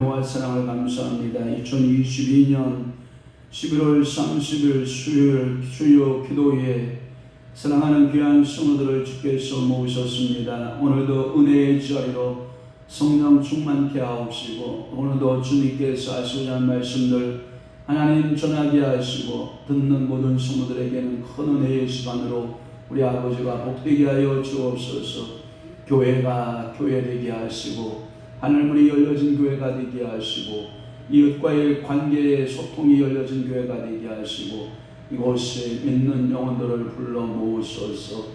여호와 사랑을 감사합니다. 2022년 11월 30일 수요일 주요 기도회에 사랑하는 귀한 성도들을 주께서 모으셨습니다. 오늘도 은혜의 자리로 성령 충만케 하옵시고, 오늘도 주님께서 하시고자 하는 말씀들 하나님 전하게 하시고, 듣는 모든 성도들에게는 큰 은혜의 시간으로 우리 아버지가 복되게 하여 주옵소서. 교회가 교회되게 하시고, 하늘문이 열려진 교회가 되게 하시고, 이웃과의 관계의 소통이 열려진 교회가 되게 하시고, 이곳에 믿는 영혼들을 불러 모으소서.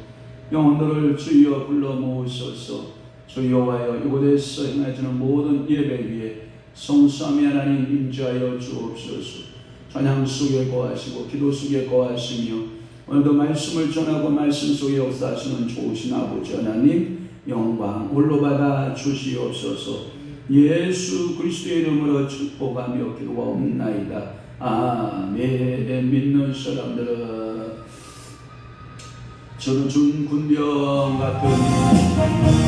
영혼들을 주여 불러 모으소서. 주 여호와여, 이곳에서 행해지는 모든 예배 위에 성삼위 하나님 임재하여 주옵소서. 찬양 속에 거하시고 기도 속에 거하시며, 오늘도 말씀을 전하고 말씀 속에 역사하시는 좋으신 아버지 하나님 영광 홀로 받아 주시옵소서. 예수 그리스도의 이름으로 축복하며 기도하옵나이다. 아멘. 믿는 사람들은 저는 군병 같은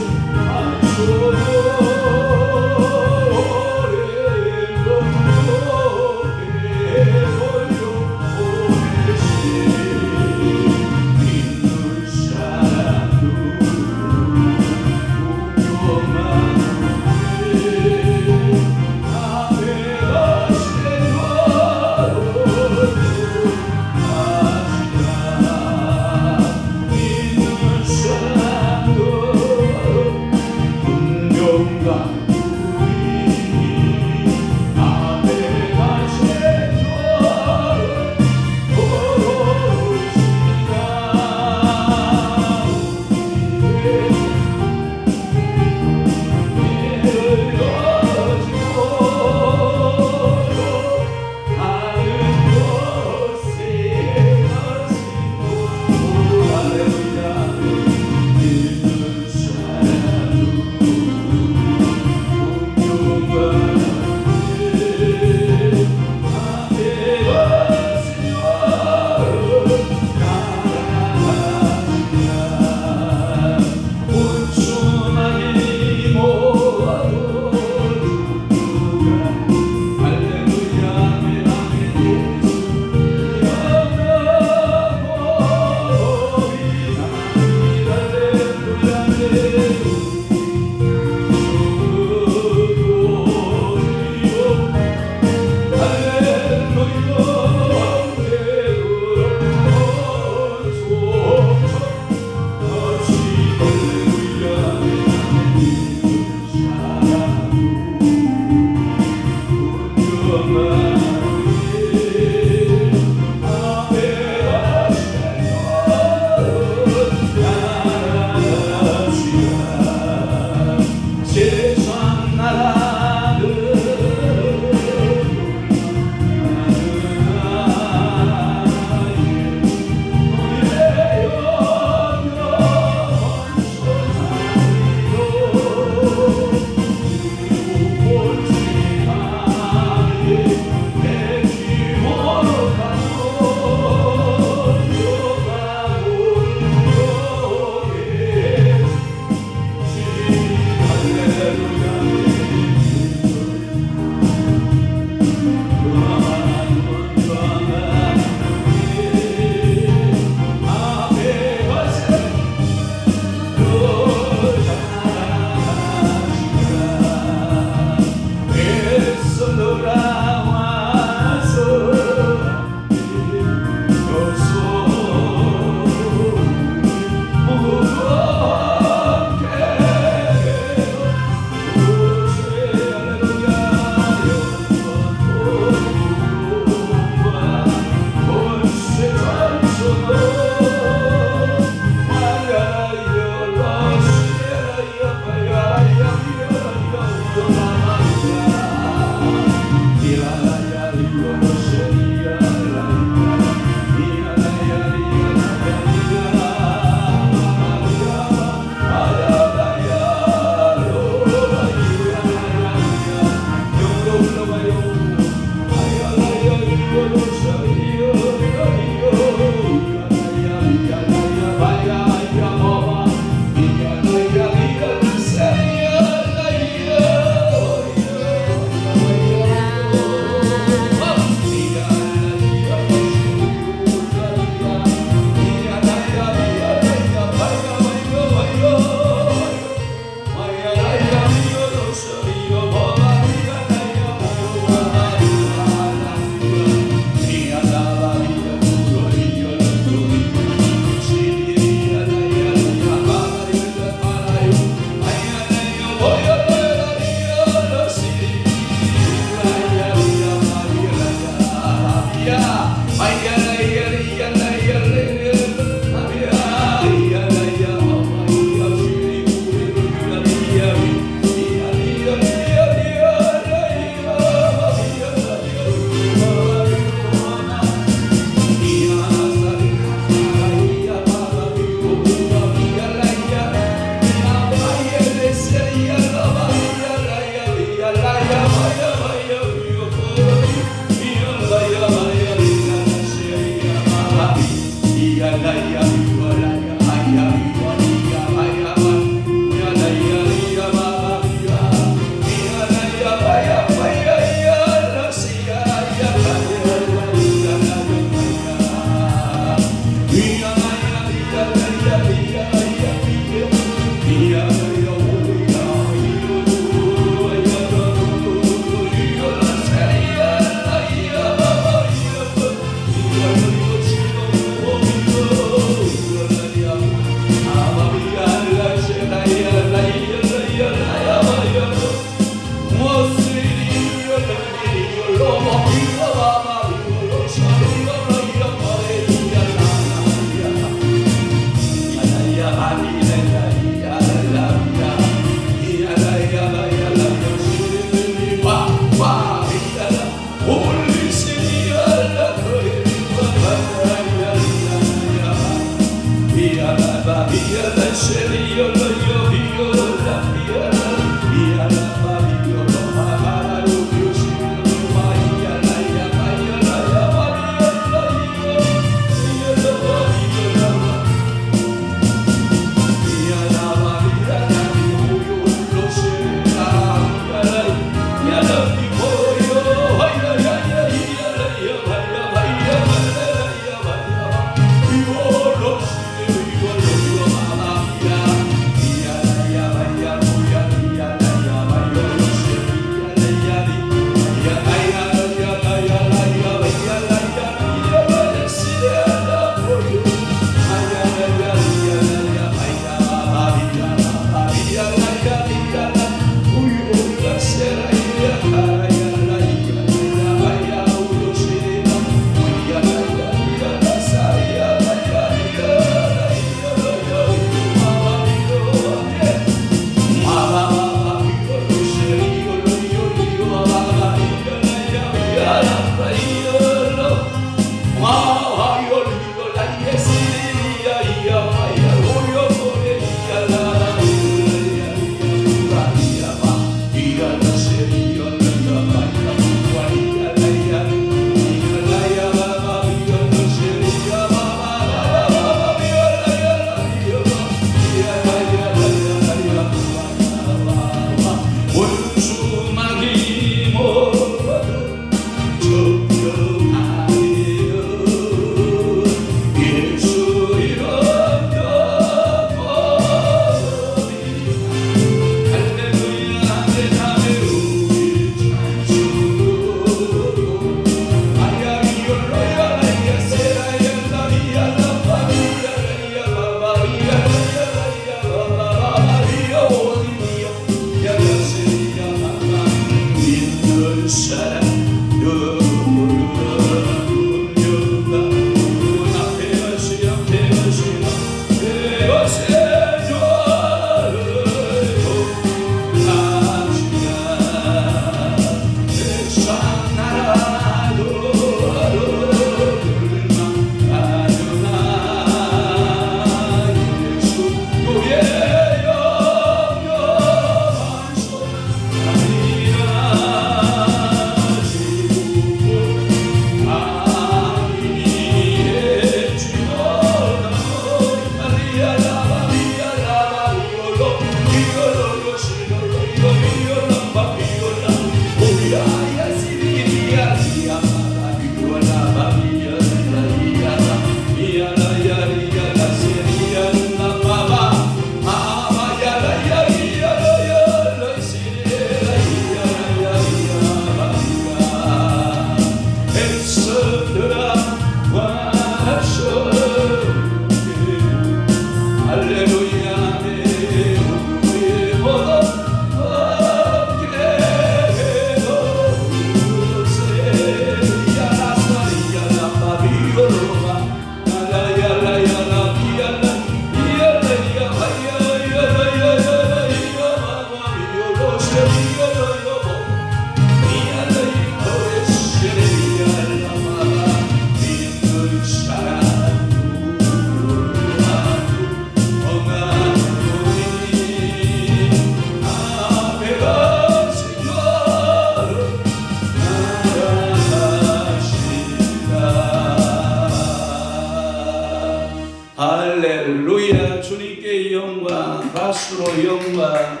박수로 영광,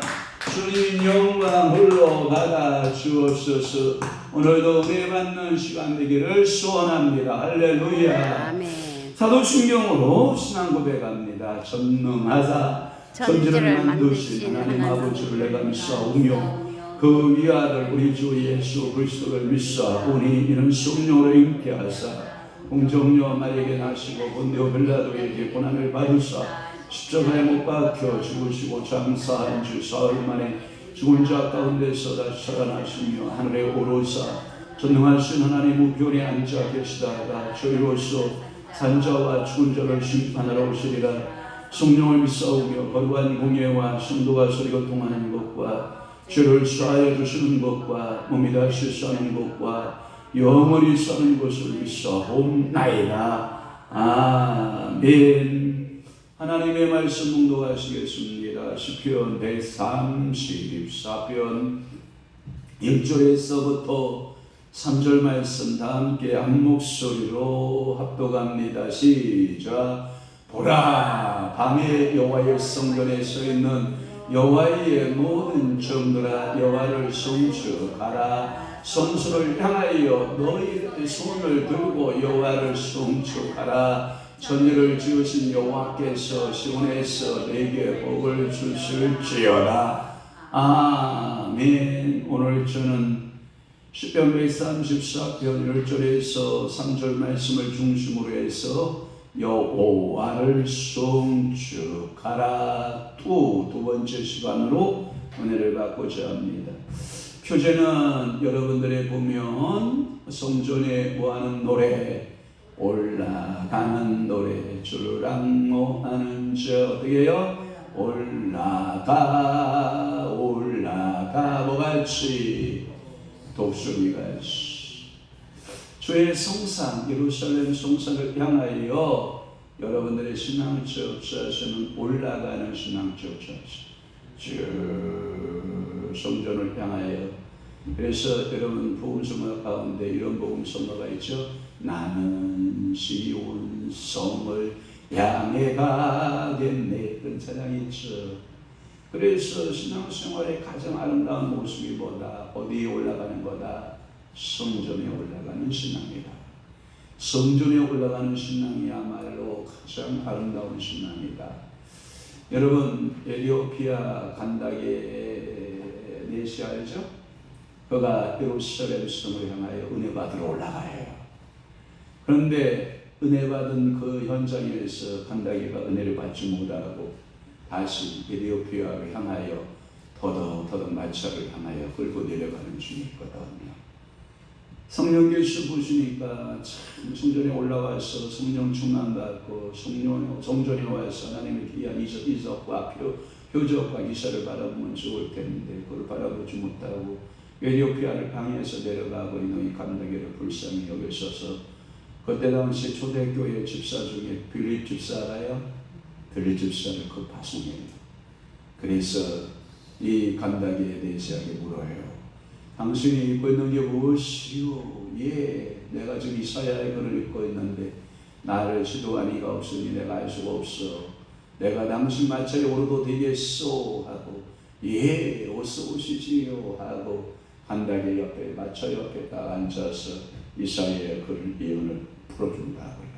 주님 영광 홀로 받아 주옵소서. 오늘도 은혜 받는 시간 되기를 소원합니다. 할렐루야. 아멘. 사도신경으로 신앙 고백합니다. 전능하사 천지를 만드신 하나님 아버지를 내가 믿사오며 그 위아들 우리 주 예수 그리스도를 믿사오니 이는 성령으로 잉태하사 공정녀 마리에게 나시고 본디오 빌라도에게 고난을 받으사 십자가에 못 박혀 죽으시고 장사한 주 사흘 만에 죽은 자 가운데서 다시 살아나시며 하늘에 오르사 전능하신 하나님 우편에 앉아 계시다가 저희로서 산자와 죽은 자를 심판하러 오시리라. 성령을 믿사오며 거룩한 공예와 성도가 서로 통하는 것과 죄를 사하여 주시는 것과 몸이 다시 사는 것과 영원히 사는 것을 믿사옵나이다. 아멘. 하나님의 말씀 봉독하시겠습니다. 시편 134편 1절에서부터 3절 말씀 다 함께 한 목소리로 합독합니다. 시작. 보라, 밤에 여호와의 성전에 서 있는 여호와의 모든 종들아, 여호와를 송축하라. 성소를 향하여 너희의 손을 들고 여호와를 송축하라. 천지를 지으신 여호와께서 시온에서 내게 복을 주실지어다. 아멘. 오늘 저는 시편 134편 1절에서 3절 말씀을 중심으로 해서 여호와를 송축하라 두 번째 시간으로 은혜를 받고자 합니다. 표제는 여러분들의 보면 성전에 모하는 노래, 올라가는 노래, 주랑모하는 저 어떻게 해요? 올라가 뭐같이 독수리같이 주의 성상 예루살렘 성상을 향하여 여러분들의 신앙적 자세는 올라가는 신앙적 자세, 쭉 성전을 향하여. 그래서 여러분 복음성가 가운데 이런 복음성가가 있죠. 나는 시온 성을 향해 가겠네, 그런 찬양이 있죠. 그래서 신앙생활의 가장 아름다운 모습이 뭐다? 어디에 올라가는 거다? 성전에 올라가는 신앙이다. 성전에 올라가는 신앙이야말로 가장 아름다운 신앙이다. 여러분 에티오피아 간다게 내시 알죠? 그가 예루살렘 성을 향하여 은혜 받으러 올라가요. 그런데 은혜 받은 그 현장에서 간다게가 은혜를 받지 못하고 다시 에티오피아를 향하여 더덕 마차를 향하여 끌고 내려가는 중이거든요. 성령께서 보시니까 참 성전에 올라와서 성령 충만받고 성전에 와서 하나님의 귀한 이적과 표적과 기사를 바라보면 좋을 텐데 그걸 바라보지 못하고 에티오피아를 방해해서 내려가고 이놈이 간다게를 불쌍히 여기셔서 그때 당시 초대교회 집사 중에 빌립 집사 알아요? 빌립 집사를 그 파송해요. 그래서 이 간다게에 대해서 물어요. 당신이 입고 있는 게 무엇이오? 예, 내가 지금 이사야의 글을 읽고 있는데 나를 지도한 이가 없으니 내가 알 수가 없어. 내가 당신 마차에 오르도 되겠소? 하고 예, 어서 오시지요? 하고 간다게 옆에 마차 옆에 딱 앉아서 이사야의 글 예언을 풀어준다고요.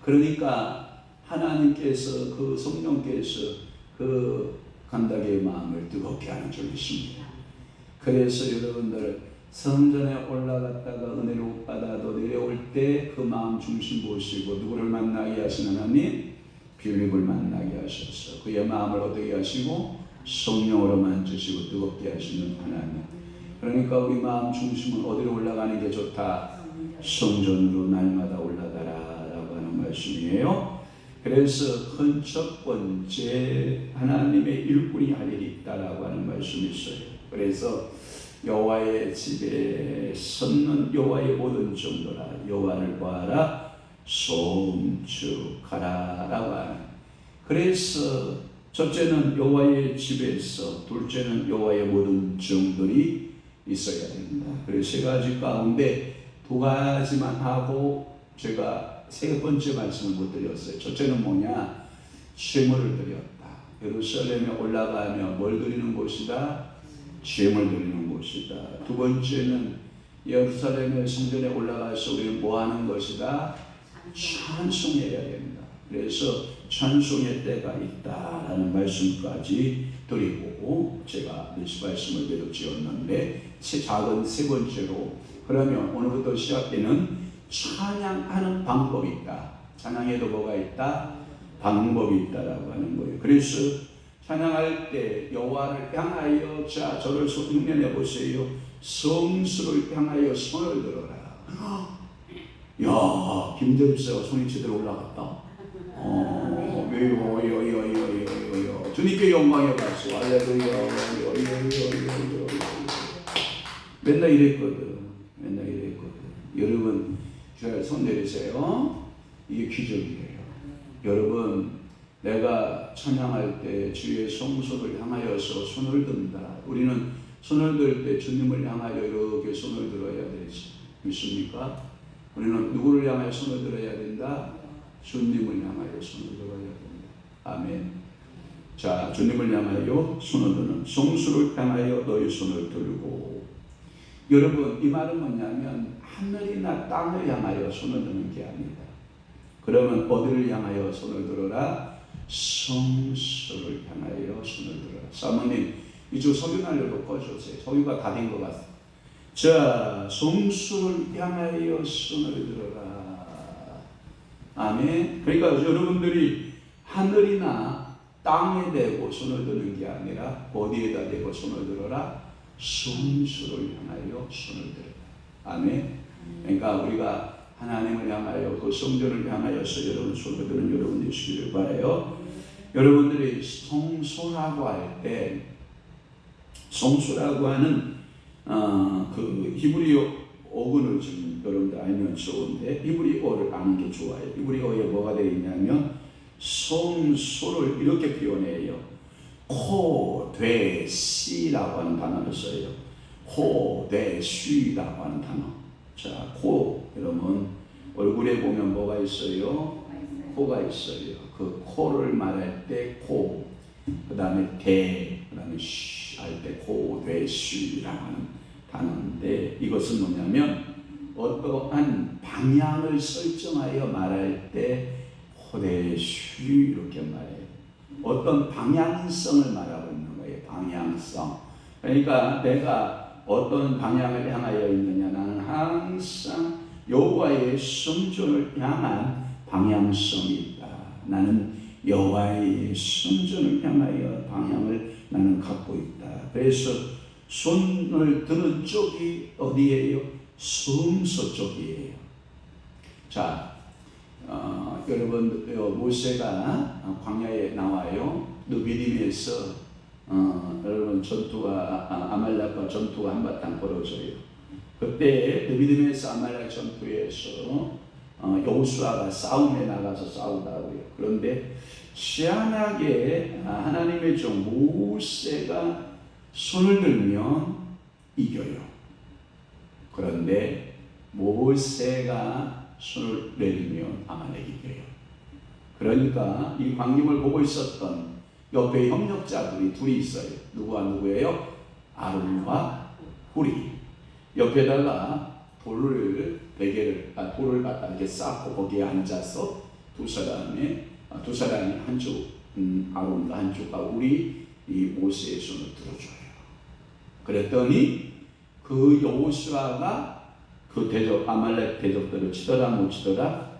그러니까 하나님께서 그 성령께서 그 간다게의 마음을 뜨겁게 하는 줄 믿습니다. 그래서 여러분들 성전에 올라갔다가 은혜를 못 받아도 내려올 때 그 마음 중심 보시고 누구를 만나게 하시는 하나님? 빌립을 만나게 하셔서 그의 마음을 어떻게 하시고 성령으로 만지시고 뜨겁게 하시는 하나님. 그러니까 우리 마음 중심은 어디로 올라가는 게 좋다? 성전으로 날마다 올라가라 라고 하는 말씀이에요. 그래서 큰 첫 번째 하나님의 일꾼이 할 일이 있다라고 하는 말씀이 있어요. 그래서 여호와의 집에 섰는 여호와의 모든 종들아 여호와를 보아라 송축하라 라고 하는. 그래서 첫째는 여호와의 집에서, 둘째는 여호와의 모든 종들이 있어야 됩니다. 그래서 세 가지 가운데 두 가지만 하고 제가 세 번째 말씀을 못 드렸어요. 첫째는 뭐냐? 쉐물을 드렸다. 예루살렘에 올라가며 뭘 드리는 곳이다? 죄물 드리는 곳이다. 두 번째는 예루살렘의 성전에 올라가서 우리는 뭐 하는 것이다? 찬송해야 된다. 그래서 찬송의 때가 있다라는 말씀까지 드리고 제가 말씀을 계속 지었는데 작은 세 번째로 그러면 오늘부터 시작되는 찬양하는 방법이 있다. 찬양에도 뭐가 있다? 방법이 있다라고 하는 거예요. 그래서 찬양할 때 여호와를 향하여 자 저를 흉내내 보세요. 성수를 향하여 손을 들어라. 야 김대립사가 손이 제대로 올라갔다. 왜요? 주님께 영광의 박수. 할렐루야. 맨날 이랬거든. 여러분 잘 손 내리세요. 이게 기적이에요. 여러분 내가 찬양할 때 주의 성소를 향하여서 손을 든다. 우리는 손을 들 때 주님을 향하여 이렇게 손을 들어야 되지. 믿습니까? 우리는 누구를 향하여 손을 들어야 된다? 주님을 향하여 손을 들어야 된다. 아멘. 자, 주님을 향하여 손을 드는 성수를 향하여 너희 손을 들고. 여러분 이 말은 뭐냐면 하늘이나 땅을 향하여 손을 드는 게 아니다. 그러면 어디를 향하여 손을 들어라? 성수를 향하여 손을 들어라. 사모님 이쪽 석유 날려도 꺼주세요. 석유가 다 된 것 같아요. 자, 성수를 향하여 손을 들어라. 아멘. 그러니까 여러분들이 하늘이나 땅에 대고 손을 드는 게 아니라 어디에다 대고 손을 들어라? 성수를 향하여 손을 들어라. 아멘. 그러니까 우리가 하나님을 향하여 그 성전을 향하여서 여러분 손을 드는 여러분 되시기를 바라요. 여러분들이 성소라고 할 때 성소라고 하는 그 히브리어 어근을 지금 여러분들 알면 좋은데 히브리어를 아는 게 좋아요. 히브리어에 뭐가 되어 있냐면 성소를 이렇게 표현해요. 코되시라고 하는 단어를 써요. 코되시라고 하는 단어. 자, 코 여러분 얼굴에 보면 뭐가 있어요? 코가 있어요. 그 코를 말할 때 코, 그 다음에 대, 그 다음에 쉬 할 때 코되시라고 하는 단어인데 이것은 뭐냐면 어떠한 방향을 설정하여 말할 때 코되시 이렇게 말해요. 어떤 방향성을 말하고 있는 거예요. 방향성. 그러니까 내가 어떤 방향을 향하여 있느냐. 나는 항상 여호와의 성전을 향한 방향성이 있다. 나는 여호와의 성전을 향하여 방향을 나는 갖고 있다. 그래서 손을 드는 쪽이 어디예요? 성소 쪽이에요. 자, 여러분 모세가 광야에 나와요. 느비딤에서 여러분 전투가 아말렉과 전투가 한바탕 벌어져요. 그때 느비딤에서 아말렉 전투에서 여호수아가 싸움에 나가서 싸우다고요. 그런데 희한하게 하나님의 종 모세가 손을 들면 이겨요. 그런데 모세가 손을 내리면 아말렉이 이겨요. 그러니까 이 광경을 보고 있었던 옆에 협력자들이 둘이 있어요. 누구와 누구예요? 아론과 훌이. 옆에다가 돌을 갖다 이렇게 쌓고 거기에 앉아서 두 사람이 한쪽 아론과 한쪽과 훌이 이 모세의 손을 들어줘요. 그랬더니 그 여호수아가 그 아말렉 대적들을 치더라 못 치더라?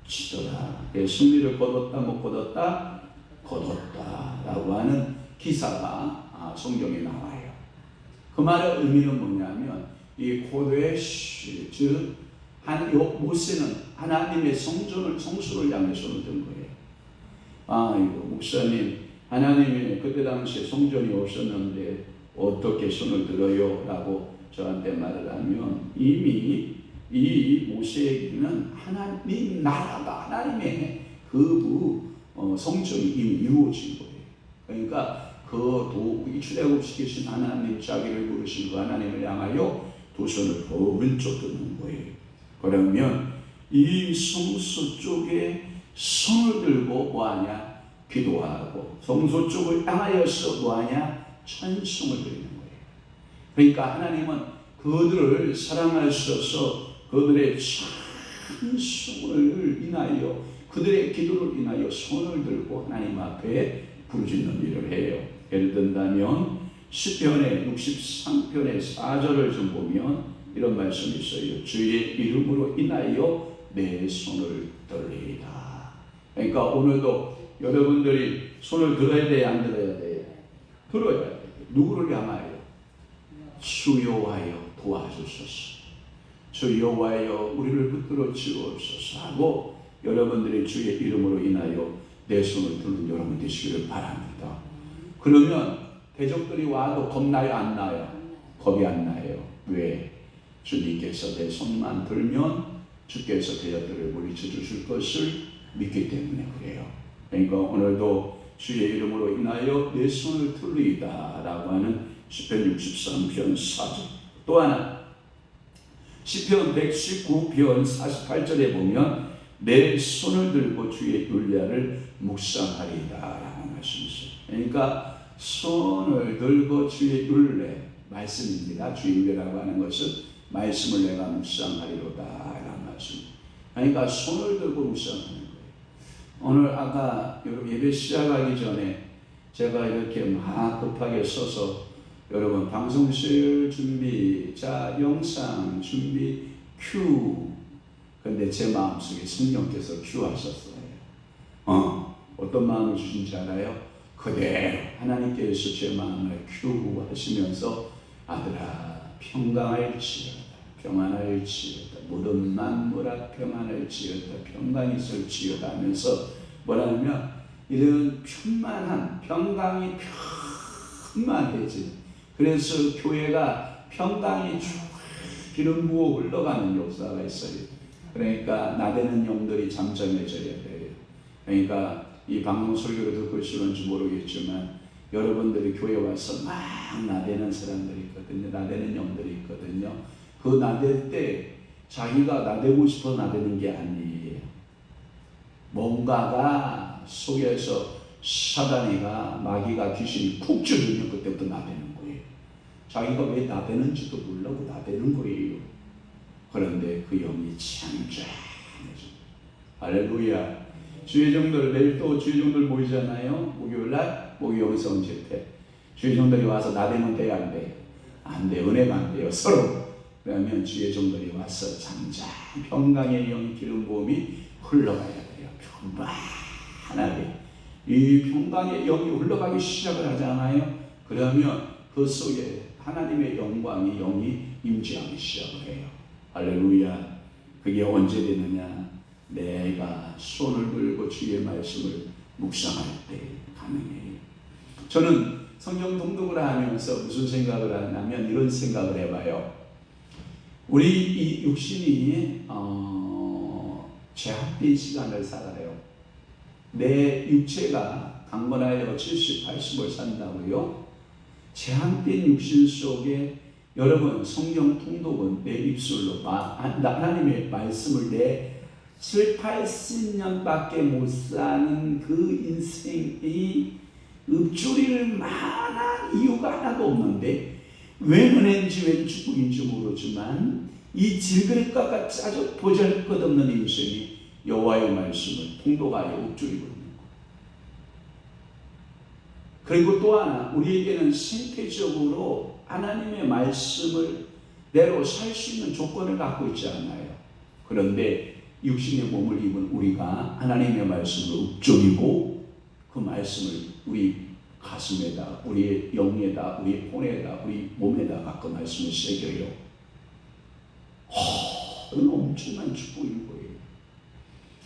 치더라. 승리를 거뒀다 못 거뒀다? 거뒀다라고 하는 기사가 성경에 나와요. 그 말의 의미는 뭐냐면 이 고레시 즉 모세는 하나님의 성수를 향해 손을 든 거예요. 이거 목사님 하나님이 그때 당시에 성전이 없었는데 어떻게 손을 들어요? 라고 저한테 말을 하면 이미 이 모세에게는 하나님 나라가 하나님의 그 성전이 이미 이루어진 거예요. 그러니까 이 출애굽시키신 하나님 자기를 부르신 그 하나님을 향하여 두 손을 오른쪽 드는 거예요. 그러면 이 성소 쪽에 손을 들고 뭐하냐? 기도하고 성소 쪽을 향하여서 뭐하냐? 찬송을 드리는 거예요. 그러니까 하나님은 그들을 사랑하셔서 그들의 찬송을 인하여 그들의 기도를 인하여 손을 들고 하나님 앞에 부르짖는 일을 해요. 예를 든다면 시편의 63편의 4절을 좀 보면 이런 말씀이 있어요. 주의 이름으로 인하여 내 손을 들리이다. 그러니까 오늘도 여러분들이 손을 들어야 돼, 안 들어야 돼? 들어야 돼. 누구를 향하여? 주 여호와여 도와주소서. 주 여호와여 우리를 붙들어 주옵소서 하고 여러분들이 주의 이름으로 인하여 내 손을 드는 여러분 되시기를 바랍니다. 그러면 대적들이 와도 겁나요, 안 나요? 겁이 안 나요. 왜? 주님께서 내 손만 들면 주께서 대적들을 물리쳐 주실 것을 믿기 때문에 그래요. 그러니까 오늘도 주의 이름으로 인하여 내 손을 들리이다 라고 하는 시편 63편 4절. 또 하나 시편 119편 48절에 보면 내 손을 들고 주의 율례를 묵상하리이다 라고 말씀이 있어요. 그러니까 손을 들고 주의 율례, 말씀입니다. 주의 율례라고 하는 것은 말씀을 내가 묵상하리로다 라는 말씀. 그러니까 손을 들고 묵상하는 거예요. 오늘 아까 예배 시작하기 전에 제가 이렇게 막 급하게 서서 여러분 방송실 준비, 자 영상 준비, 큐. 근데 제 마음속에 성령께서 큐 하셨어요. 어떤 마음을 주신지 알아요? 그대로 하나님께서 제 마음을 큐 하시면서 아들아 평강할지어다, 평안할지어다, 모든 만물 앞 평안할지어다, 평강이 있을지어다 하면서 뭐라면 이런 평만한 평강이 평만해지는, 그래서 교회가 평강이 쭉 기름 부어 흘러가는 역사가 있어요. 그러니까 나대는 영들이 잠잠해져야 돼요. 그러니까 이 방송 설교를 듣고 있을런지 모르겠지만 여러분들이 교회 와서 막 나대는 사람들이 있거든요. 나대는 영들이 있거든요. 그 나댈 때 자기가 나대고 싶어 나대는 게 아니에요. 뭔가가 속에서 사단이가 마귀가 귀신이 쿡 찔리면 그때부터 나대는 거예요. 자기가 왜 나대는지도 모르고 나대는 거예요. 그런데 그 영이 잠잠해져. 할렐루야. 주의 종들 내일 또 주의 종들 모이잖아요. 목요일날 목요영성 집회. 주의 종들이 와서 나대면 돼요, 안 돼요? 안 돼요. 은혜가 안 돼요. 서로. 그러면 주의 종들이 와서 잠잠 평강의 영이 기름 부음이 흘러가야 돼요. 평안하게. 이 평강의 영이 흘러가기 시작을 하잖아요. 그러면 그 속에 하나님의 영광이 영이 임재하기 시작을 해요. 할렐루야. 그게 언제 되느냐? 내가 손을 들고 주의 말씀을 묵상할 때 가능해요. 저는 성경 통독을 하면서 무슨 생각을 하냐면 이런 생각을 해봐요. 우리 이 육신이 제한된 시간을 살아요. 내 육체가 강건하여 70, 80을 산다고요. 제한된 육신 속에 여러분 성경 통독은 내 입술로 하나님의 말씀을 내 7, 80년밖에 못 사는 그 인생이 읊조릴 만한 이유가 하나도 없는데 왜 은혜인지 왜 축복인지 모르지만 이 질그릇과 같이 아주 보잘것없는 인생이 여호와의 말씀을 통독하여 읊조리고 있는 거예요. 그리고 또 하나 우리에게는 생태적으로 하나님의 말씀을 대로 살 수 있는 조건을 갖고 있지 않아요. 그런데 육신의 몸을 입은 우리가 하나님의 말씀을 읊조리고 그 말씀을 우리 가슴에다, 우리 영에다, 우리 혼에다, 우리 몸에다가 그 말씀을 새겨요. 이건 엄청난 축복인 거예요.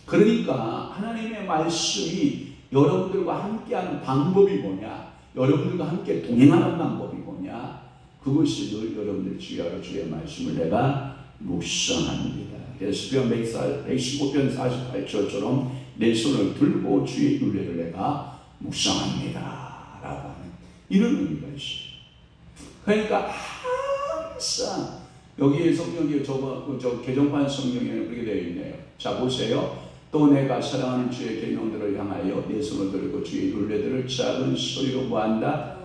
그러니까 하나님의 말씀이 여러분들과 함께하는 방법이 뭐냐? 여러분들과 함께 동행하는 방법이 뭐냐? 그것이 늘 여러분들 주의 말씀을 내가 묵상합니다. 그래서 시편 115편 48절처럼 내 손을 들고 주의 율례를 내가 묵상합니다 라고 하는 이런 의미가 있어요. 그러니까 항상 여기에 성경이 저 개정판 성경에는 그렇게 되어 있네요. 자 보세요. 또 내가 사랑하는 주의 계명들을 향하여 내 손을 들고 주의 율례들을 작은 소리로 뭐한다?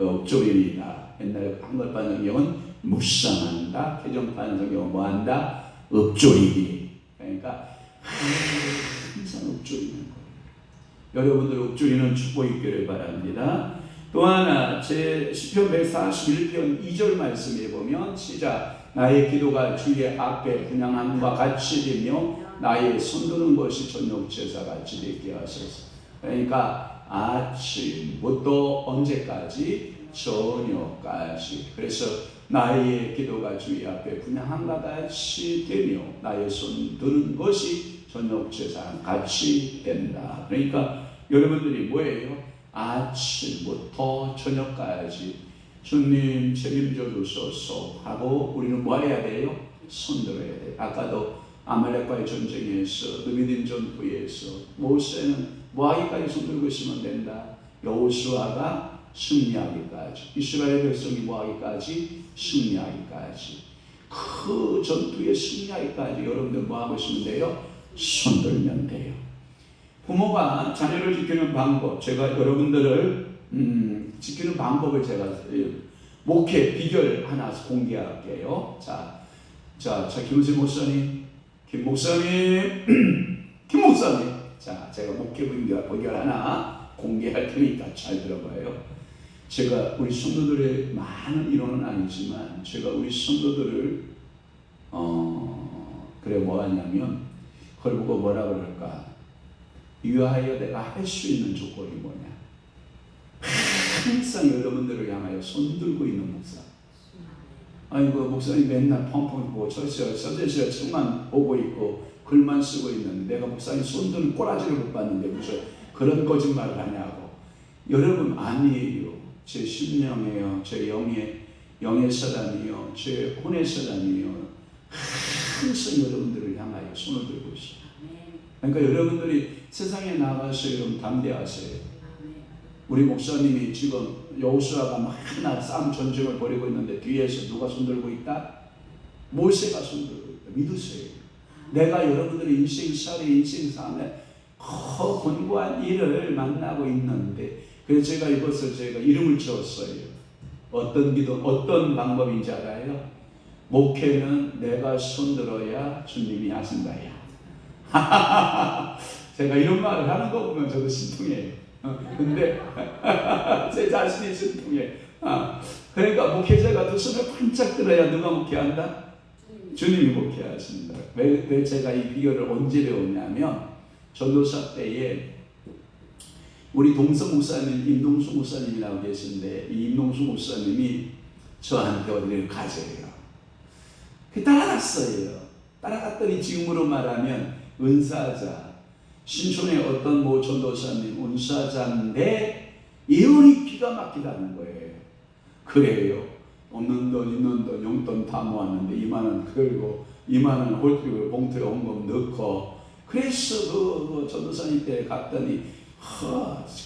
읊조리리다. 옛날 한글판 성경은 묵상한다. 개정판 성경은 뭐한다? 읊조리기. 그러니까 항상 읊조리는 거예요. 여러분들 읊조리는 축복 있기를 바랍니다. 또 하나 제 시편 141편 2절 말씀에 보면 시작 나의 기도가 주의 앞에 분향함과 같이 되며 나의 손드는 것이 저녁 제사 같이 되게 하소서. 그러니까 아침부터 언제까지? 저녁까지. 그래서 나의 기도가 주의 앞에 분향함과 같이 되며 나의 손드는 것이 저녁 제사 같이 된다. 그러니까 여러분들이 뭐예요? 아침부터 저녁까지 주님 책임져 주소서 하고 우리는 뭐 해야 돼요? 손들어야 돼요. 아까도 아말렉과의 전쟁에서 느비딤 전투에서 모세는 뭐 하기까지 손들고 있으면 된다? 여호수아가 승리하기까지, 이스라엘 백성이 뭐 하기까지? 승리하기까지. 그 전투에 승리하기까지 여러분들 뭐 하고 있으면 돼요? 손들면 돼요. 부모가 자녀를 지키는 방법, 제가 여러분들을 지키는 방법을 제가 목회 비결 하나 공개할게요. 자, 김우진 목사님, 김 목사님, 김 목사님. 자, 제가 목회 비결 하나 공개할 테니까 잘 들어봐요. 제가 우리 성도들의 많은 인원은 아니지만 제가 우리 성도들을 그래 뭐 하냐면 그걸 보고 뭐라 그럴까? 위하여 내가 할 수 있는 조건이 뭐냐? 항상 여러분들을 향하여 손들고 있는 목사. 아이고 목사님 맨날 펑펑 보고 서재시가 책만 보고 있고 글만 쓰고 있는데 내가 목사님 손드는 꼬라지를 못 봤는데 무슨 그런 거짓말을 하냐고. 여러분 아니에요. 제 심령이에요. 제 영의 사람이요. 제 혼의 사람이요. 항상 여러분들을 향하여 손을 들고 있어요. 그러니까 여러분들이 세상에 나가서 여러분 담대하세요. 우리 목사님이 지금 여호수아가 막 하나 싸움 전쟁을 벌이고 있는데 뒤에서 누가 손들고 있다? 모세가 손들고 있다. 믿으세요. 내가 여러분들의 인생살이 인생사에 권고한 일을 만나고 있는데 그래서 제가 이것을 제가 이름을 지었어요. 어떤 기도, 어떤 방법인지 알아요? 목회는 내가 손들어야 주님이 하신다야. 제가 이런 말을 하는 거 보면 저도 신통해요. 근데 제 자신이 신통해. 그러니까 목회자가 두 손을 반짝 들어야 누가 목회한다? 주님이 목회하신다. 왜 제가 이 비결을 언제 배웠냐면 전도사 때에 우리 동서 목사님, 임동수 목사님이라고 계신데 이 임동수 목사님이 저한테 어디를 가재요. 따라갔어요. 따라갔더니 지금으로 말하면 은사자, 신촌의 어떤 모 전도사님 은사자인데 예언이 기가 막히다는 거예요. 그래요. 없는 돈 있는 돈 용돈 다 모았는데 2만원 걸고 2만원 홀트를 봉투에 헌금 넣고 그래서 그 전도사님 때 갔더니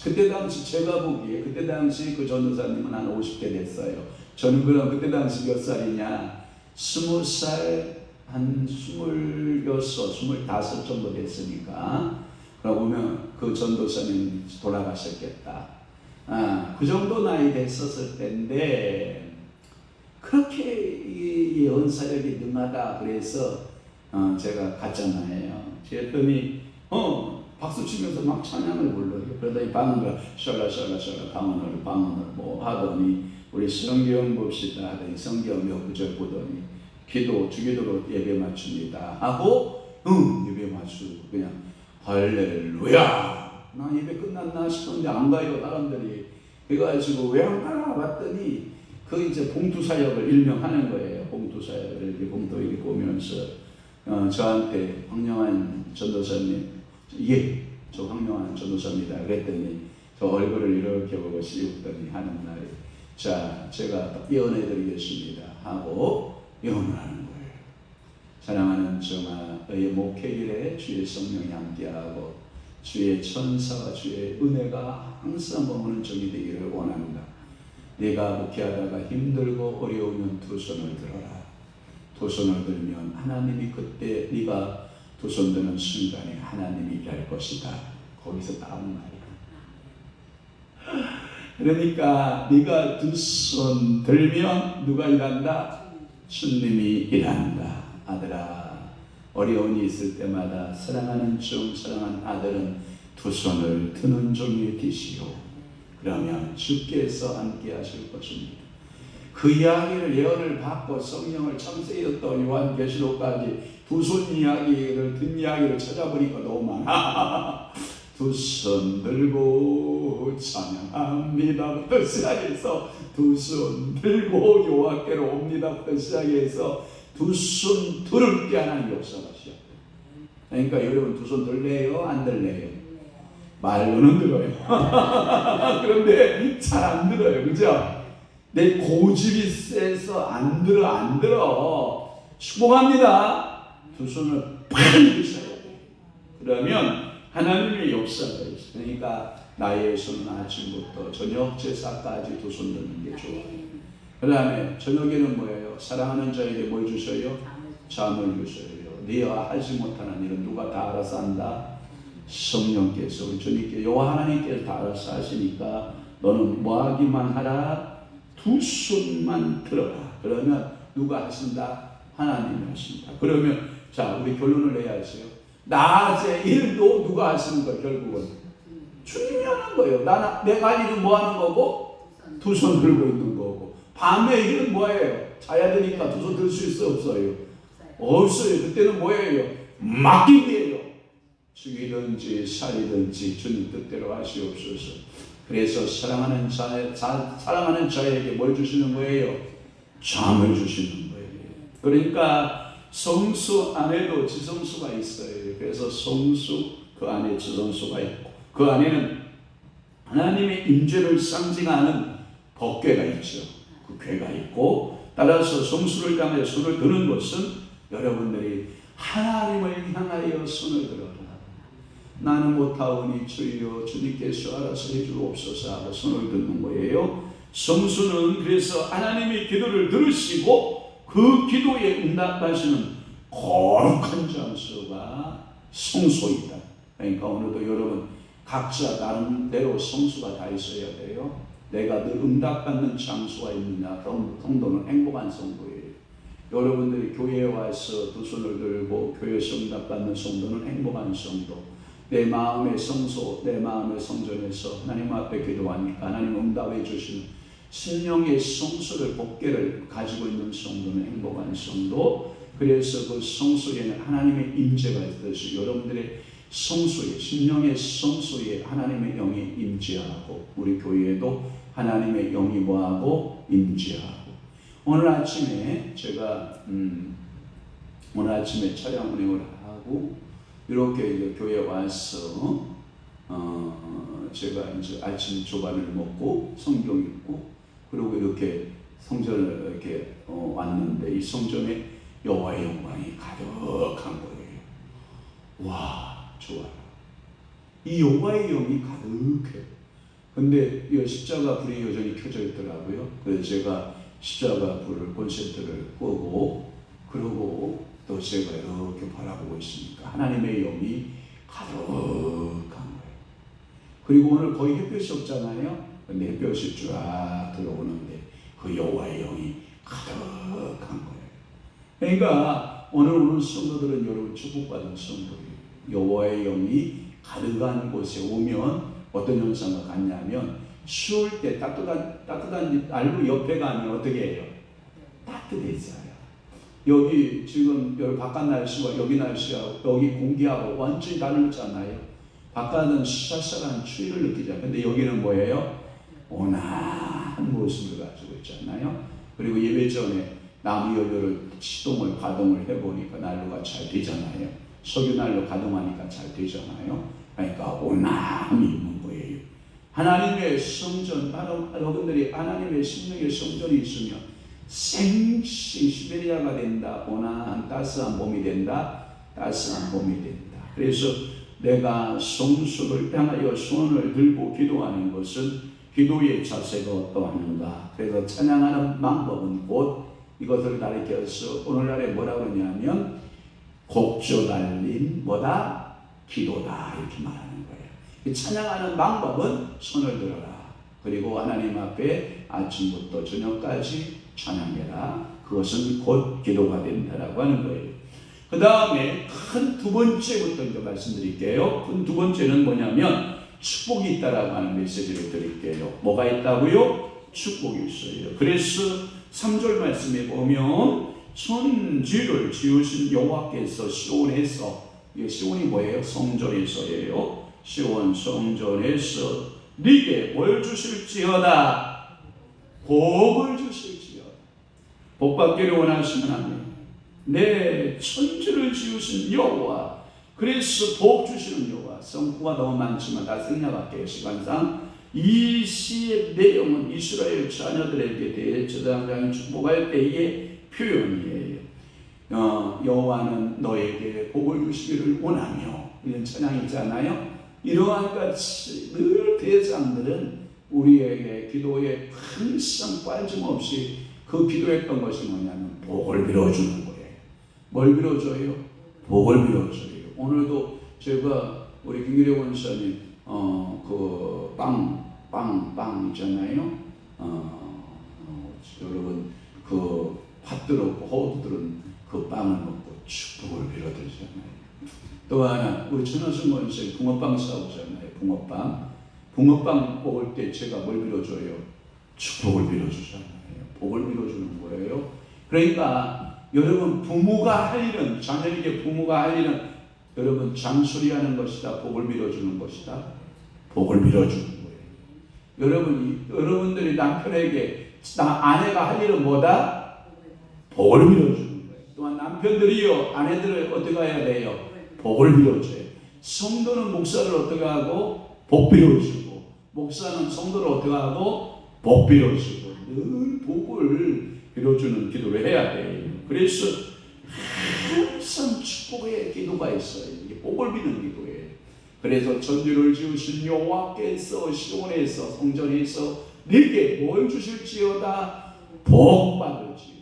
그때 당시 제가 보기에 그때 당시 그 전도사님은 한 50대 됐어요. 저는 그럼 그때 당시 몇 살이냐 20살 한 26, 25 정도 됐으니까 그러고 보면 그 전도사님 돌아가셨겠다. 그 정도 나이 됐었을 때인데 그렇게 이 은사력이 능하다 그래서 제가 갔잖아요. 그랬더니 박수 치면서 막 찬양을 불러요. 그러더니 방언을 샬라샬라샬라 방언을 뭐 하더니 우리 성경 봅시다 하더니 성경 몇 구절 보더니 주기도로 예배 맞춥니다 하고 예배 맞추고 그냥 할렐루야 나 예배 끝났나 싶었는데 안 가요 사람들이. 그래가지고 왜 안 가나 봤더니 그 이제 봉투 사역을 일명하는 거예요. 봉투 사역을 이렇게 봉투 이렇게 보면서 저한테 황영환 전도사님 저 황영환 전도사입니다 그랬더니 저 얼굴을 이렇게 보고 씌우더니 하는 날에 자 제가 예언해드리겠습니다 하고 예언을 하는 거예요. 사랑하는 정아의 목회일에 주의 성령이 함께하고 주의 천사와 주의 은혜가 항상 머무는 적이 되기를 원합니다. 네가 목회하다가 힘들고 어려우면 두 손을 들어라. 두 손을 들면 하나님이 그때 네가 두 손 드는 순간에 하나님이 일할 것이다. 거기서 나온 말이야. 그러니까 네가 두 손 들면 누가 일한다? 주님이 일한다. 아들아, 어려움이 있을 때마다 사랑하는 종, 사랑하는 아들은 두 손을 드는 종이 되시오. 그러면 주께서 함께 하실 것입니다. 그 이야기를 예언을 받고 성령을 창세였던 요한계시록까지 두 손 이야기를 든 이야기를 찾아보니까 너무 많아. 두 손 들고 찬양합니다부터 시작해서 두 손 들고 여호와께로 옵니다부터 시작해서 두 손 들을 때 하나님 역사가 시작돼요. 그러니까 여러분 두 손 들래요? 안 들래요? 말로는 들어요. 그런데 잘 안 들어요. 그죠? 내 고집이 세서 안 들어. 축복합니다. 두 손을 빨리 드셔야 돼요. 그러면 하나님의 역사가 있어요. 그러니까 나의 손은 아침부터 저녁 제사까지 두 손 드는 게 좋아요. 그 다음에 저녁에는 뭐예요? 사랑하는 자에게 뭘 주셔요? 잠을 주셔요. 네가 하지 못하는 일은 누가 다 알아서 한다? 성령께서, 우리 주님께 여호와 하나님께서 다 알아서 하시니까 너는 뭐 하기만 하라? 두 손만 들어라. 그러면 누가 하신다? 하나님이 하신다. 그러면 자, 우리 결론을 내야지요. 낮에 일도 누가 하시는 거예요? 결국은 주님이 하는 거예요. 내가 할 일은 뭐 하는 거고? 두 손 들고 있는 거고. 밤에 일은 뭐예요? 자야 되니까 두 손 들 수 있어? 없어요? 없어요. 그때는 뭐예요? 맡기기예요. 죽이든지 살리든지 주님 뜻대로 하시옵소서. 그래서 사랑하는 자에게 뭘 주시는 거예요? 잠을 주시는 거예요. 그러니까 성수 안에도 지성수가 있어요. 그래서 성수 그 안에 지성수가 있고 그 안에는 하나님의 임재를 상징하는 법궤가 있죠. 그 궤가 있고 따라서 성수를 향하여 손을 드는 것은 여러분들이 하나님을 향하여 손을 들어라. 나는 못하오니 주여 주님께서 알아서 해주옵소서 하고 손을 드는 거예요. 성수는 그래서 하나님의 기도를 들으시고 그 기도에 응답하시는 거룩한 장소가 성소이다. 그러니까 오늘도 여러분 각자 나름대로 성수가 다 있어야 돼요. 내가 늘 응답받는 장소가 있느냐? 그럼 성도는 행복한 성도예요. 여러분들이 교회에 와서 두 손을 들고 교회에서 응답받는 성도는 행복한 성도. 내 마음의 성소, 내 마음의 성전에서 하나님 앞에 기도하니까 하나님 응답해 주시는 신령의 성소를 법궤를 가지고 있는 성도는 행복한 성도. 그래서 그 성소에는 하나님의 임재가 있듯이 여러분들의 성소에, 신령의 성소에 하나님의 영이 임재하고 우리 교회에도 하나님의 영이 뭐하고 임재하고. 오늘 아침에 제가 오늘 아침에 차량 운행을 하고 이렇게 이제 교회 와서 제가 이제 아침 조반을 먹고 성경 읽고 그리고 이렇게 성전을 이렇게 왔는데 이 성전에 여호와의 영광이 가득한 거예요. 와, 좋아요. 이 여호와의 영이 가득해. 근데 이 십자가 불이 여전히 켜져 있더라고요. 그래서 제가 십자가 불을 콘센트를 끄고 그러고 또 제가 이렇게 바라보고 있으니까 하나님의 영이 가득한 거예요. 그리고 오늘 거의 햇볕이 없잖아요. 근데 햇볕이 쫙 들어오는데 그 여호와의 영이 가득한 거예요. 그러니까 오늘 성도들은 여러분 축복받은 성도예요. 여호와의 영이 가득한 곳에 오면 어떤 현상과 같냐면 추울 때 따뜻한 알고 옆에 가면 어떻게 해요? 따뜻해져요. 여기 지금 여기 바깥 날씨와 여기 날씨하고 여기 공기하고 완전히 다르잖아요. 바깥은 쌀쌀한 추위를 느끼잖아요. 근데 여기는 뭐예요? 온화한 모습을 가지고 있잖아요. 그리고 예배 전에 나무 연료를 시동을 가동을 해보니까 난로가 잘 되잖아요. 석유 난로 가동하니까 잘 되잖아요. 그러니까 온화함이 있는 거예요. 하나님의 성전, 여러분들이 하나님의 심령의 성전이 있으면 생시 시베리아가 된다. 온화한 따스한 봄이 된다. 따스한 봄이 된다. 그래서 내가 성수를 향하여 손을 들고 기도하는 것은 기도의 자세가 어떠한가. 그래서 찬양하는 방법은 곧 이것을 가리켜서 오늘날에 뭐라고 그러냐면 곡조 달린 뭐다? 기도다. 이렇게 말하는 거예요. 찬양하는 방법은 손을 들어라. 그리고 하나님 앞에 아침부터 저녁까지 찬양해라. 그것은 곧 기도가 된다라고 하는 거예요. 그 다음에 큰 두 번째부터 이제 말씀드릴게요. 큰 두 번째는 뭐냐면 축복이 있다라고 하는 메시지를 드릴게요. 뭐가 있다고요? 축복이 있어요. 그래서 3절 말씀에 보면 천지를 지으신 여호와께서 시온에서, 이게 시온이 뭐예요? 성전에서예요. 시온 성전에서 네게 뭘 주실지어다? 복을 주실지어다. 복 받기를 원하시는 하나님, 내 천지를 지으신 여호와, 그래서 복 주시는 여호와. 성구가 너무 많지만 다 생략할게요, 시간상. 이 시의 내용은 이스라엘 자녀들에게 대해 제사장이 축복할 때의 표현이에요. 여호와는 너에게 복을 주시기를 원하며, 이런 찬양이잖아요. 이러한 같이 늘 대장들은 우리에게 기도에 항상 빠짐없이 그 기도했던 것이 뭐냐면 복을 빌어주는 거예요. 뭘 빌어줘요? 복을 빌어줘요. 오늘도 제가 우리 김규래 원사님 그 빵 있잖아요. 여러분 그 팥들었고 호두들은 그 빵을 먹고 축복을 빌어드리잖아요. 또 하나 우리 천하순 원사님 붕어빵 싸우잖아요. 붕어빵 먹을 때 제가 뭘 빌어줘요? 축복을 빌어주잖아요. 복을 빌어주는 거예요. 그러니까 여러분 부모가 할 일은, 자녀에게 부모가 할 일은 여러분 잔소리하는 것이다, 복을 빌어주는 것이다? 복을 빌어주는 거예요. 여러분들이 남편에게, 아내가 할 일은 뭐다? 복을 빌어주는 거예요. 또한 남편들이요, 아내들을 어떻게 해야 돼요? 복을 빌어줘요. 성도는 목사를 어떻게 하고? 복 빌어주고, 목사는 성도를 어떻게 하고? 복 빌어주고, 늘 복을 빌어주는 기도를 해야 돼요. 그래서 항상 축복의 기도가 있어요. 이게 복을 비는 기도예요. 그래서 천지를 지으신 여호와께서 시온에서 성전에서 네게 뭘 주실지어다? 복 받을지어다.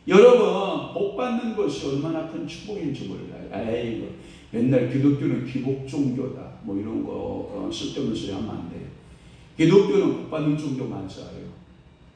여러분 복 받는 것이 얼마나 큰 축복인지 몰라요. 아이고 맨날 기독교는 기복 종교다 뭐 이런 거 쓸데없는 소리 하면 안 돼요. 기독교는 복 받는 종교 맞아요.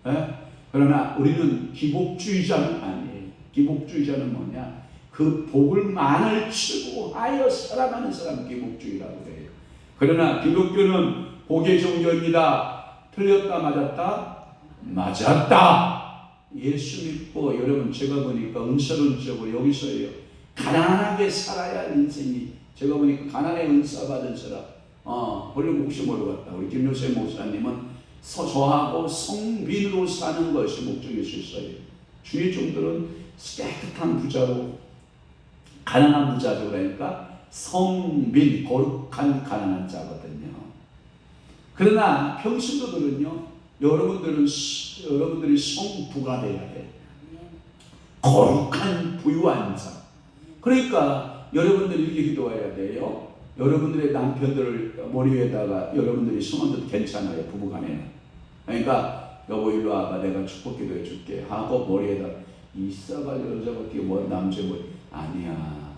에? 그러나 우리는 기복주의자는 아니에요. 기복주의자는 뭐냐? 그 복을만을 추구하여 살아가는 사람 기복주의라고 해요. 그러나 기독교는 복의 종교입니다. 틀렸다 맞았다? 맞았다. 예수 믿고 여러분 제가 보니까 은사론적으로 여기서요. 가난하게 살아야 할 인생이, 제가 보니까 가난의 은사 받은 사람 별로 혹시 모르겠다. 우리 김요셉 목사님은 저하고 성빈으로 사는 것이 목적일 수 있어요. 주의 종들은 깨끗한 부자로, 가난한 부자죠. 그러니까 성빈, 거룩한 가난한 자거든요. 그러나 평신도들은요, 여러분들이 성부가 돼야 돼. 거룩한 부유한 자. 그러니까 여러분들이 이렇게 기도해야 돼요. 여러분들의 남편들을 머리 위에다가 여러분들이 숨어도 괜찮아요. 부부간에는. 그러니까 여보 일로 와봐, 내가 축복 기도해 줄게 하고 머리에다 이싸가지고 여자가 어떻게 뭐 남자 뭐 아니야.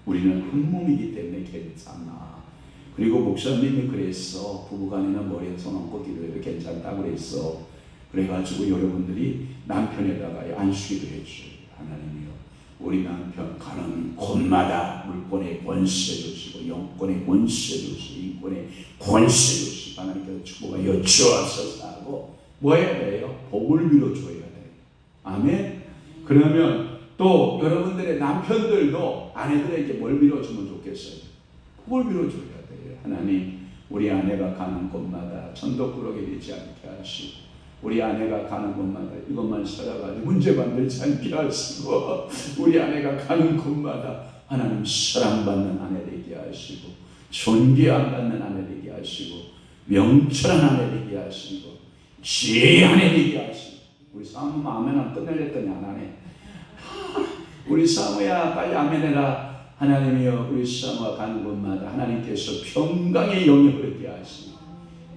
우리는 한 몸이기 때문에 괜찮아. 그리고 목사님이 그랬어. 부부간에는 머리에 손 얹고 기도해도 괜찮다고 그랬어. 그래가지고 여러분들이 남편에다가 안수기도 해줘요. 하나님이요, 우리 남편 가는 곳마다 물권의 권세 주시고 영권의 권세 주시고 인권의 권세 주시고 하나님께서 축복을 여쭈어서 사고 뭐 해야 돼요? 복을 빌어줘야 돼요. 아멘. 그러면 또 여러분들의 남편들도 아내들에게 뭘 빌어주면 좋겠어요? 복을 빌어줘야 돼요. 하나님, 우리 아내가 가는 곳마다 천덕꾸러기 되지 않게 하시고, 우리 아내가 가는 곳마다 이것만 살아가지고 문제 만들지 않게 하시고, 우리 아내가 가는 곳마다 하나님 사랑받는 아내 되게 하시고, 존귀함 받는 아내 되게 하시고, 명철한 아내 되게 하시고, 지혜의 아내 되게 하시고. 우리 사모 아멘하면 끝내랬더니 안 하네. 우리 사모야 빨리 아멘해라. 하나님이여, 우리 사모가 가는 곳마다 하나님께서 평강의 영역을 있게 하시고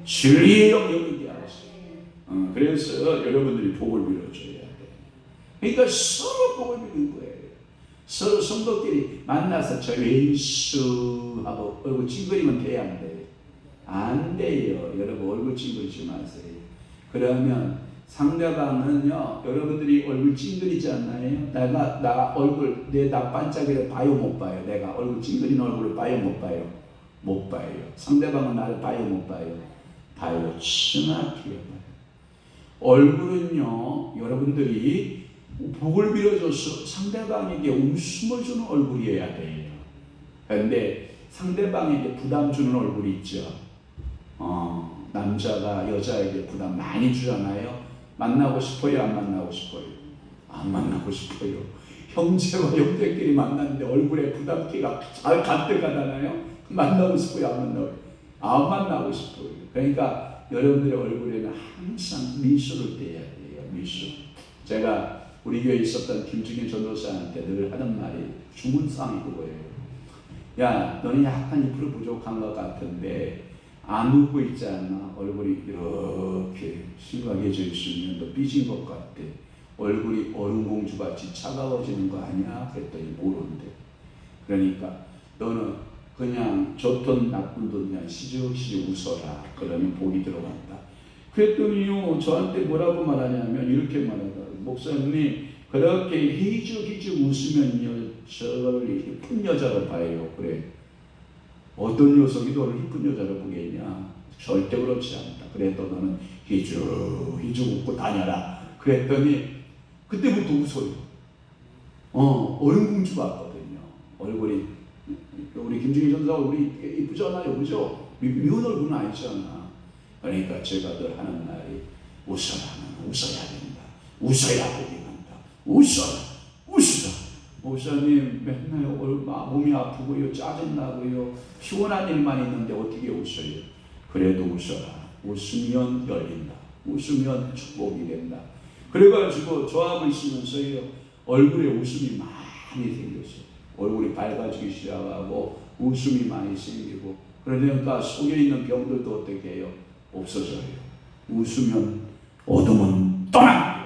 진리의 영역을 있게 하시고, 그래서 여러분들이 복을 빌어줘야 돼. 그러니까 서로 복을 비는 거예요. 서로 성도끼리 만나서 저 예수 하고 얼굴 찡그리면 돼야 안 돼요? 안 돼요. 여러분 얼굴 찡그리지 마세요. 그러면 상대방은요, 여러분들이 얼굴 찡그리지 않나요? 나 얼굴, 나 반짝이를 봐요, 못 봐요? 내가 얼굴 찡그린 얼굴을 봐요, 못 봐요? 못 봐요. 상대방은 나를 봐요, 못 봐요? 봐요. 정확히 봐요. 얼굴은요, 여러분들이 복을 빌어줘서 상대방에게 웃음을 주는 얼굴이어야 돼요. 그런데 상대방에게 부담 주는 얼굴이 있죠. 남자가 여자에게 부담 많이 주잖아요. 만나고 싶어요? 안 만나고 싶어요? 안 만나고 싶어요. 형제와 형제끼리 만났는데 얼굴에 부담기가 가득하잖아요. 만나고 싶어요? 안 만나고? 안 만나고 싶어요. 그러니까 여러분들의 얼굴에는 항상 미소를 떼야 돼요. 미소. 제가 우리 교회에 있었던 김중현 전도사한테 늘 하는 말이 주문상이 그거예요. 야, 너는 약간 2% 부족한 것 같은데 안 웃고 있지 않나? 얼굴이 이렇게 심각해져 있으면 너 삐진 것 같아. 얼굴이 얼음공주같이 차가워지는 거 아니야? 그랬더니 모른대. 그러니까 너는 그냥 좋든 나쁜든 그냥 시적시적 웃어라. 그러면 복이 들어간다. 그랬더니요, 저한테 뭐라고 말하냐면 이렇게 말하더라고요. 목사님, 그렇게 희죽희죽 웃으면요, 저를 이쁜 여자로 봐요. 그래. 어떤 녀석이 너를 이쁜 여자로 보겠냐? 절대 그렇지 않다. 그래도 너는 희죽희죽 웃고 다녀라. 그랬더니 그때부터 웃어요. 얼음공주 같거든요. 얼굴이. 우리 김중희 전사 얼굴이 이쁘잖아요. 그죠? 미운 얼굴은 아니잖아. 그러니까 제가 늘 하는 말이 웃어라는 웃어야 된다. 웃어야 복이 간다. 웃어라. 웃으라. 목사님 맨날 몸이 아프고요. 짜증나고요. 피곤한 일만 있는데 어떻게 웃어요? 그래도 웃어라. 웃으면 열린다. 웃으면 축복이 된다. 그래가지고 저하고 있으면서요. 얼굴에 웃음이 많이 생겼어요. 얼굴이 밝아지기 시작하고 웃음이 많이 생기고 그러니까 속에 있는 병들도 어떻게 해요? 없어져요. 웃으면 어둠은 떠납니다.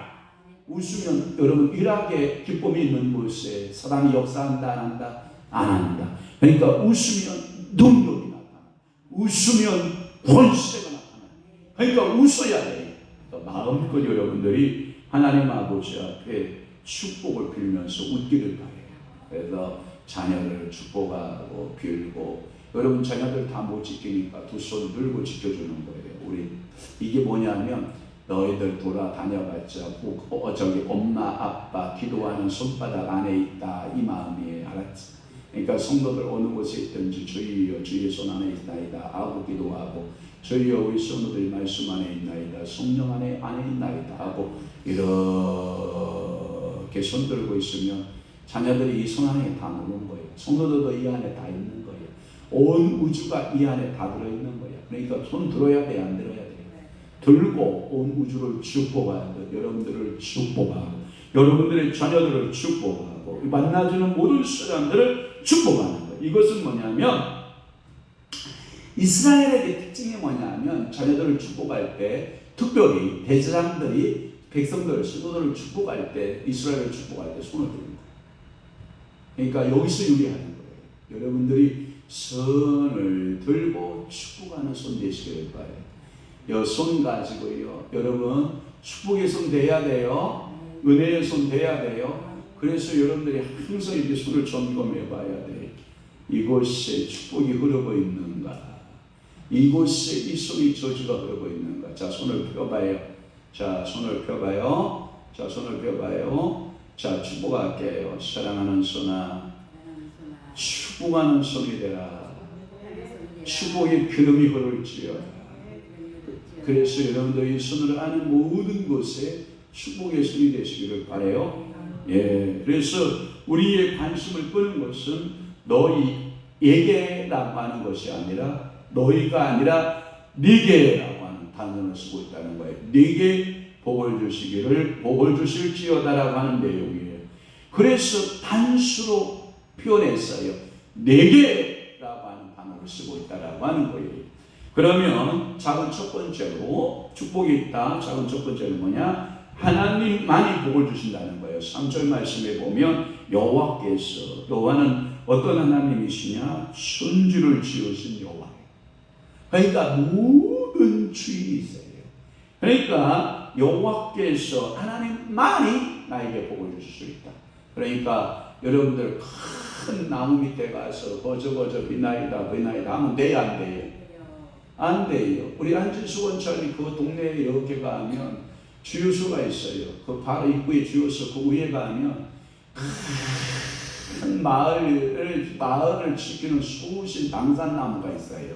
웃으면 여러분 일하게 기쁨이 있는 곳에 사단이 역사한다 안 한다? 안 한다. 그러니까 웃으면 능력이 나타나. 웃으면 권세가 나타나. 그러니까 웃어야 돼요. 그러니까 마음껏 여러분들이 하나님 아버지 앞에 축복을 빌면서 웃기를 바래요. 그래서 자녀를 축복하고 빌고 여러분 자녀들 다 못 지키니까 두 손 들고 지켜주는 거예요. 우리 이게 뭐냐면 너희들 돌아다녀봤자 저기 엄마 아빠 기도하는 손바닥 안에 있다 이 마음이에요. 알았지? 그러니까 성도들 어느 곳에 있든지 주여 주의 손 안에 있나이다 하고 기도하고 주여 우리 성도들 말씀 안에 있나이다 성령 안에 있나이다 하고 이렇게 손 들고 있으면 자녀들이 이 손 안에 다 노는 거예요. 성도들도 이 안에 다 있는 거예요. 온 우주가 이 안에 다 들어있는 거예요. 그러니까 손 들어야 돼, 안 들어야 돼? 들고 온 우주를 축복하는 것, 여러분들을 축복하고, 여러분들의 자녀들을 축복하고, 만나주는 모든 사람들을 축복하는 것. 이것은 뭐냐면, 이스라엘의 특징이 뭐냐면, 자녀들을 축복할 때, 특별히 대제사장들이 백성들, 신도들을 축복할 때, 이스라엘을 축복할 때 손을 드는 거예요. 그러니까 여기서 유리하는 거예요. 여러분들이 손을 들고 축복하는 손 되시길 바래요. 이 손 가지고요. 여러분 축복의 손 돼야 돼요. 은혜의 손 돼야 돼요. 그래서 여러분들이 항상 이렇게 손을 점검해 봐야 돼요. 이곳에 축복이 흐르고 있는가? 이곳에 이 손이 저주가 흐르고 있는가? 자, 손을 펴봐요. 자, 손을 펴봐요. 자, 손을 펴봐요. 자, 축복할게요. 사랑하는 손아, 축복하는 손이 되라. 축복의 기름이 흐를지어다. 그래서 여러분들이 손을 아는 모든 곳에 축복의 손이 되시기를 바라요. 예, 그래서 우리의 관심을 끄는 것은 너희에게라고 하는 것이 아니라 너희가 아니라 네게라고 하는 단어를 쓰고 있다는 거예요. 네게 복을 주실지어다라고 하는 내용이에요. 그래서 단수로 표현했어요. 네게라고 하는 단어를 쓰고 있다라고 하는 거예요. 그러면 작은 첫 번째로 축복이 있다. 작은 첫 번째는 뭐냐? 하나님만이 복을 주신다는 거예요. 3절 말씀에 보면 여호와께서, 여호와는 어떤 하나님이시냐? 천지를 지으신 여호와. 그러니까 모든 주인이세요. 그러니까 여호와께서, 하나님만이 나에게 복을 주실 수 있다. 그러니까 여러분들 큰 나무 밑에 가서 거저 비나이다 하면 돼요, 안 돼요? 안 돼요. 우리 안진수 원장이 그 동네에 이렇게 가면 주유소가 있어요. 그 바로 입구에 주유소 그 위에 가면 큰 마을을 지키는 수십 당산나무가 있어요.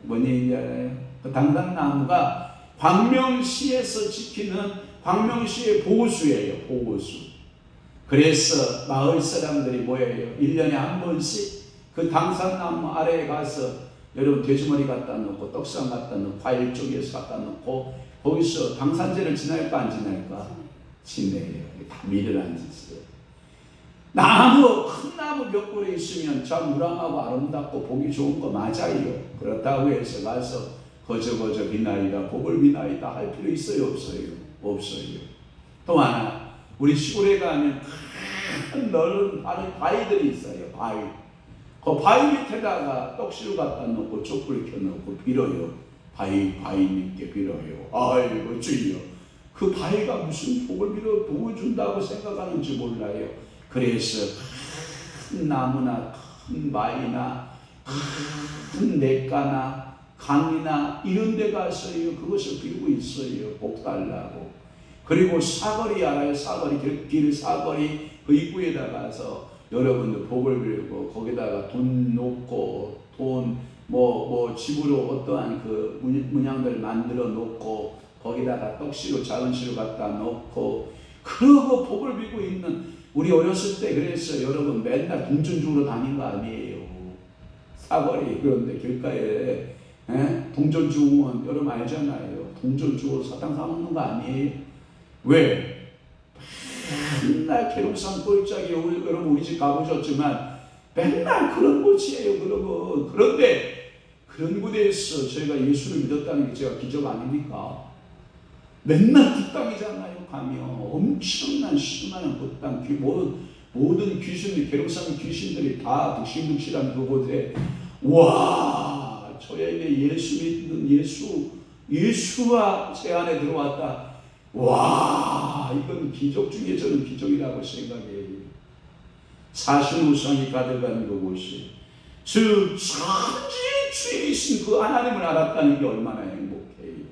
뭔 얘기인지 알아요? 그 당산나무가 광명시에서 지키는, 광명시의 보호수예요. 보호수. 그래서 마을 사람들이 뭐예요? 1년에 한 번씩 그 당산나무 아래에 가서, 여러분 돼지머리 갖다 놓고 떡상 갖다 놓고 과일 쪽에서 갖다 놓고 거기서 당산제를 지낼까 안 지낼까? 지내요. 다 밀을 안 짓어요. 큰 나무 벽골에 있으면 참 우람하고 아름답고 보기 좋은 거 맞아요. 그렇다고 해서 가서 거저 비나이다 복을 비나이다 할 필요 있어요, 없어요? 없어요. 또 하나, 우리 시골에 가면 큰 넓은 바위들이 있어요. 바위. 그 바위 밑에다가 떡실 갖다 놓고 촛불 켜놓고 빌어요. 바위님께 빌어요. 아이고 주여, 그 바위가 무슨 복을 준다고 생각하는지 몰라요. 그래서 큰 나무나 큰 바위나 큰 냇가나 강이나 이런 데 가서요 그것을 빌고 있어요. 복 달라고. 그리고 사거리 알아요? 길 사거리 그 입구에다 가서 여러분들 복을 빌고 거기다가 돈 놓고, 집으로 어떠한 그 문양들을 만들어 놓고 거기다가 떡시로 작은 시로 갖다 놓고 그러고 복을 빌고 있는, 우리 어렸을 때 그래서 여러분 맨날 동전 주우러 다닌 거 아니에요. 사거리 그런데 길가에 동전 주우면 여러분 알잖아요. 동전 주워 사탕 사먹는 거 아니에요? 왜? 맨날 계룡산 꼴짝이, 여러분 우리 집 가보셨지만 맨날 그런 곳이에요. 그러고 그런데 그런 곳에서 저희가 예수를 믿었다는 게 제가 기적 아닙니까? 맨날 그 땅이잖아요. 가면 엄청난 수많은 그 땅, 모든 귀신들, 계룡산 귀신들이 다 득실득실한 그곳에, 와, 저에게 예수 믿는 예수가 제 안에 들어왔다. 와, 이건 기적 중에 저는 기적이라고 생각해요. 사신우상이 가득한 그곳이, 즉 천지의 주인이신 그 하나님을 알았다는 게 얼마나 행복해요.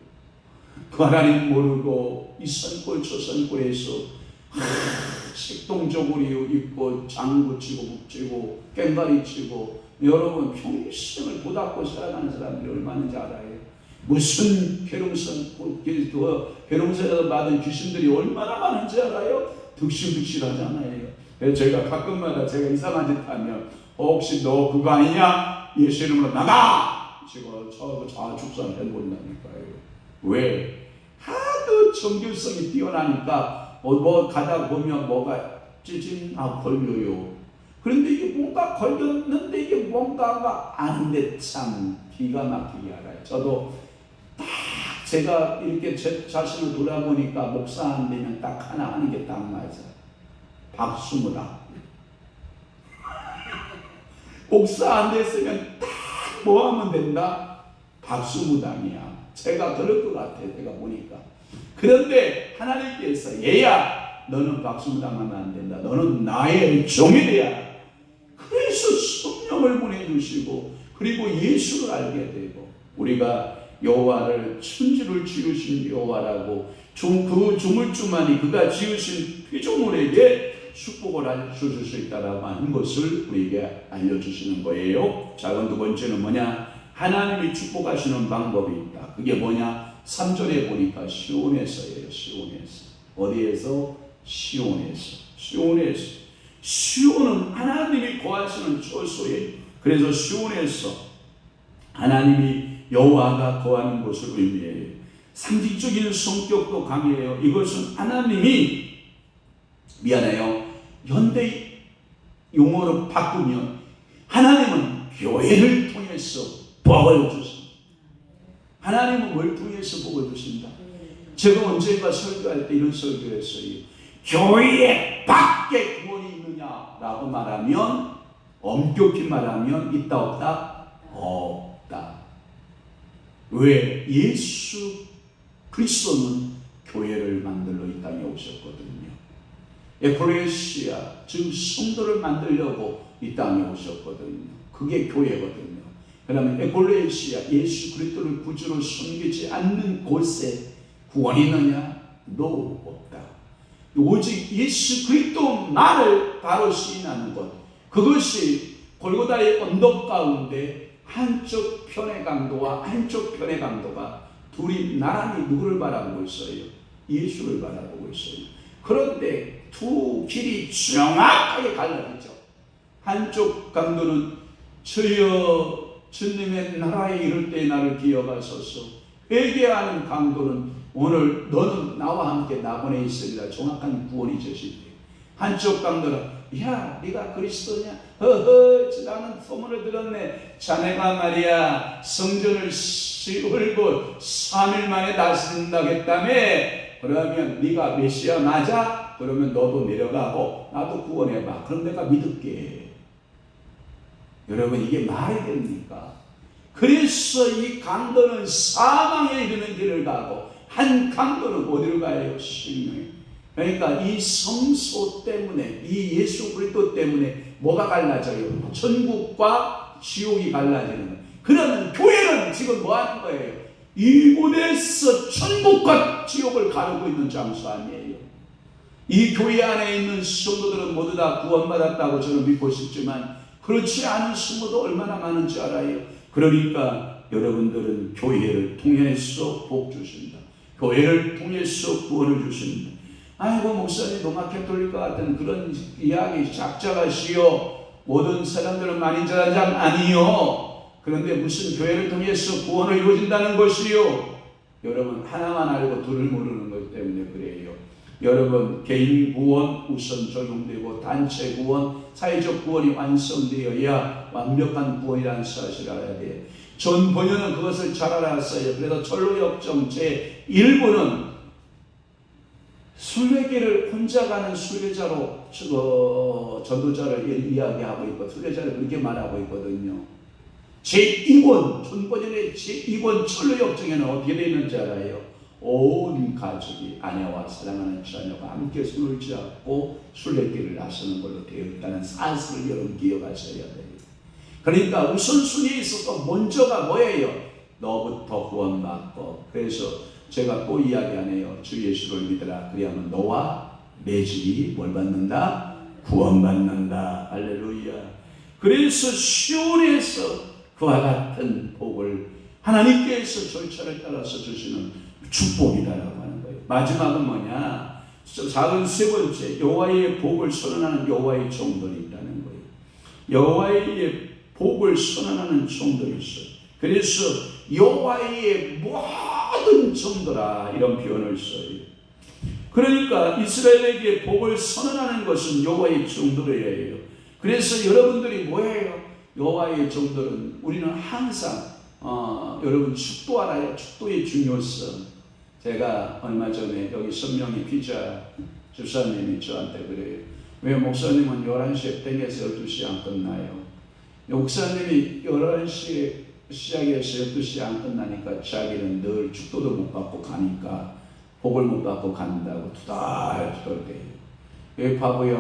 그 하나님 모르고 이 산골 저 산골에서 색동저고리 입고 장구 치고 북치고 꽹과리 치고 여러분 평생을 보답고 살아가는 사람들이 얼마나 잘 알아요. 무슨 괴롱산에서 받은 귀신들이 얼마나 많은지 알아요? 득실득실하잖아요. 그래서 저희가 가끔마다 제가 이상한 짓 하면 혹시 너 그거 아니냐? 예수 이름으로 나가! 지금 저 좌축산 해본다니까요. 왜? 하도 정교성이 뛰어나니까 뭐 가다 보면 뭐가 걸려요. 그런데 이게 뭔가 걸렸는데 이게 뭔가가 아닌데 참 기가 막히게 알아요. 저도 딱 제가 이렇게 제 자신을 돌아보니까 목사 안 되면 딱 하나 하는 게 딱 맞아. 박수무당. 목사 안 됐으면 딱 뭐 하면 된다? 박수무당이야. 제가 그럴 것 같아. 내가 보니까. 그런데 하나님께서 얘야 너는 박수무당하면 안 된다. 너는 나의 종이 돼야. 그래서 성령을 보내주시고 그리고 예수를 알게 되고 우리가 여호와를 천지를 지으신 여호와라고 그 조물주만이 그가 지으신 피조물에게 축복을 주실 수 있다라고 하는 것을 우리에게 알려주시는 거예요. 자, 그럼 두 번째는 뭐냐? 하나님이 축복하시는 방법이 있다. 그게 뭐냐? 3절에 보니까 시온에서예요. 시온에서. 어디에서? 시온에서. 시온은 하나님이 거하시는 처소예요. 그래서 시온에서 하나님이 여호와가 거하는 곳을 의미해요. 상징적인 성격도 강해요. 이것은 하나님이 현대 용어로 바꾸면 하나님은 교회를 통해서 복을 주신다. 하나님은 뭘 통해서 복을 주신다? 제가 언젠가 설교할 때 이런 설교했어요. 교회 밖에 구원이 있느냐라고 말하면, 엄격히 말하면 있다 없다? 없다. 왜? 예수 그리스도는 교회를 만들러 이 땅에 오셨거든요. 에클레시아, 즉 성도를 만들려고 이 땅에 오셨거든요. 그게 교회거든요. 그러면 에클레시아, 예수 그리스도를 구주로 섬기지 않는 곳에 구원이 있느냐? No, 없다. 오직 예수 그리스도만을 바로 시인하는 것, 그것이 골고다의 언덕 가운데 한쪽 편의 강도와 한쪽 편의 강도가 둘이 나란히 누구를 바라보고 있어요? 예수를 바라보고 있어요. 그런데 두 길이 정확하게 갈라지죠. 한쪽 강도는 주여 주님의 나라에 이를 때 나를 기억하소서, 회개하는 강도는 오늘 너는 나와 함께 낙원에 있으리라, 정확한 구원이 주실 때. 한쪽 강도는 야 네가 그리스도냐? 허허 나는 소문을 들었네. 자네가 말이야 성전을 헐고 3일 만에 다스린다고 했다며. 그러면 네가 메시아 맞아? 그러면 너도 내려가고 나도 구원해봐. 그럼 내가 믿을게. 여러분 이게 말이 됩니까? 그래서 이 강도는 사망에 이르는 길을 가고 한 강도는 어디로 가요? 생명에. 그러니까 이 성소 때문에, 이 예수 그리스도 때문에 뭐가 갈라져요? 천국과 지옥이 갈라지는 거예요. 그러면 교회는 지금 뭐 하는 거예요? 이곳에서 천국과 지옥을 가르고 있는 장소 아니에요. 이 교회 안에 있는 성도들은 모두 다 구원받았다고 저는 믿고 싶지만 그렇지 않은 성도도 얼마나 많은지 알아요. 그러니까 여러분들은 교회를 통해서 복 주신다. 교회를 통해서 구원을 주신다. 아이고 목사님 로마 캐톨릭과 같은 그런 이야기 작작하시오. 모든 사람들은 만인자장 아니요. 그런데 무슨 교회를 통해서 구원을 이루어진다는 것이요. 여러분 하나만 알고 둘을 모르는 것 때문에 그래요. 여러분 개인 구원 우선 적용되고 단체 구원, 사회적 구원이 완성되어야 완벽한 구원이라는 사실을 알아야 돼요. 존 번연은 그것을 잘 알았어요. 그래서 철로역정 제1부는 순례길을 혼자 가는 순례자로 전도자를 이야기하고 있고 순례자를 그렇게 말하고 있거든요. 제2권 존 번연의 제2권 철로역정에는 어떻게 되어 있는지 알아요? 온 가족이 아내와 사랑하는 자녀가 함께 손을 잡고 순례길을 나서는 걸로 되어 있다는 사실을 여러분 기억하셔야 돼요. 그러니까 우선순위에 있어서 먼저가 뭐예요? 너부터 구원받고. 그래서 제가 또 이야기하네요. 주 예수를 믿으라. 그리하면 너와 내 집이 뭘 받는다? 구원받는다. 할렐루야. 그래서 시온에서 그와 같은 복을 하나님께서 절차를 따라서 주시는 축복이다라고 하는 거예요. 마지막은 뭐냐? 작은 세 번째, 여호와의 복을 선언하는 여호와의 종들이 있다는 거예요. 여호와의 복을 선언하는 종들이 있어요. 그래서 여호와의 모든 종들아 이런 표현을 써요. 그러니까 이스라엘에게 복을 선언하는 것은 여호와의 종들이에요. 그래서 여러분들이 뭐예요? 여호와의 종들은 우리는 항상 여러분 축도 알아요? 축도의 중요성. 제가 얼마 전에 여기 선명희 기자 집사님이 저한테 그래요. 왜 목사님은 11시에 땡겨서 12시에 안 끝나요? 목사님이 11시에 시작해서 12시에 안 끝나니까 자기는 늘 축도도 못 받고 가니까 복을 못 받고 간다고 투덜투덜대요. 왜 바보야.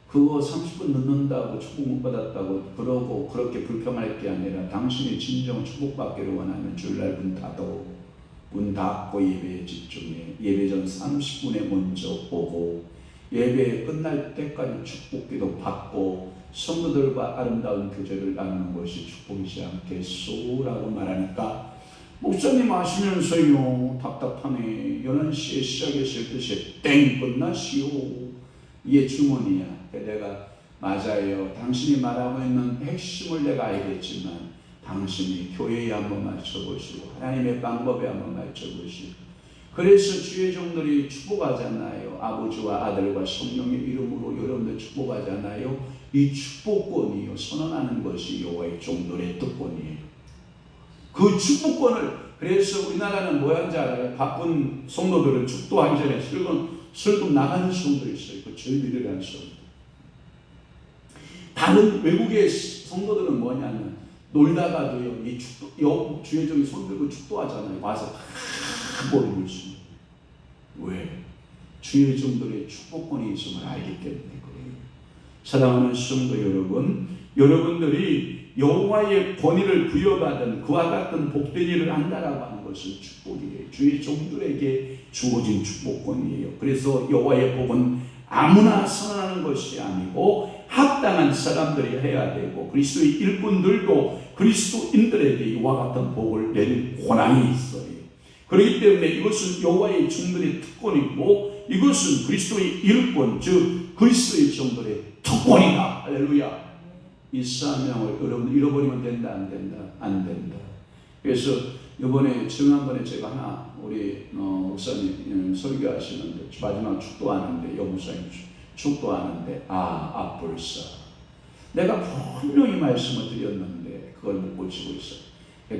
그거 30분 늦는다고 축복 못 받았다고 그러고 그렇게 불평할 게 아니라 당신이 진정 축복받기를 원하면 주일날 문 닫고 예배에 집중해. 예배 전 30분에 먼저 오고 예배 끝날 때까지 축복기도 받고 성도들과 아름다운 교제를 나누는 것이 축복이지 않겠소? 라고 말하니까 목사님 아시면서요 답답하네. 11시에 시작해서 12시에 땡 끝나시오. 이게 주문이야. 내가 맞아요. 당신이 말하고 있는 핵심을 내가 알겠지만 당신이 교회에 한번 맞춰보시고 하나님의 방법에 한번 맞춰보시고 그래서 주의 종들이 축복하잖아요. 아버지와 아들과 성령의 이름으로 여러분들 축복하잖아요. 이 축복권이요 선언하는 것이 여호와의 종들의 특권이에요. 그 축복권을 그래서 우리나라는 뭐 하는지 알아요? 바쁜 성도들은 축도하기 전에 슬금 나가는 성도도 있어요. 그 제일 유일한 성도. 다른 외국의 성도들은 뭐냐면 놀다가도요, 이 축도, 주의 종이 손 들고 축도하잖아요. 와서 머리를 씁니다. 왜? 주의 종들의 축복권이 있음을 알기 때문에 그래요. 사랑하는 성도 여러분, 여러분들이 여호와의 권위를 부여받은 그와 같은 복된 일을 한다라고 하는 것은 축복이에요. 주의 종들에게 주어진 축복권이에요. 그래서 여호와의 복은 아무나 선언하는 것이 아니고 합당한 사람들이 해야 되고, 그리스도의 일꾼들도 그리스도인들에게 이와 같은 복을 내릴 권한이 있어요. 그렇기 때문에 이것은 여호와의 종들의 특권이고, 이것은 그리스도의 일꾼, 즉 그리스도의 종들의 특권이다. 할렐루야. 이 사명을 여러분 잃어버리면 된다, 안 된다? 안 된다. 그래서 이번에 지난번에 제가 하나 우리 목사님 설교하시는데 마지막 축도하는데, 여목사님 축도하는데 앞불사 내가 분명히 말씀을 드렸는데 그걸 못 고치고 있어요.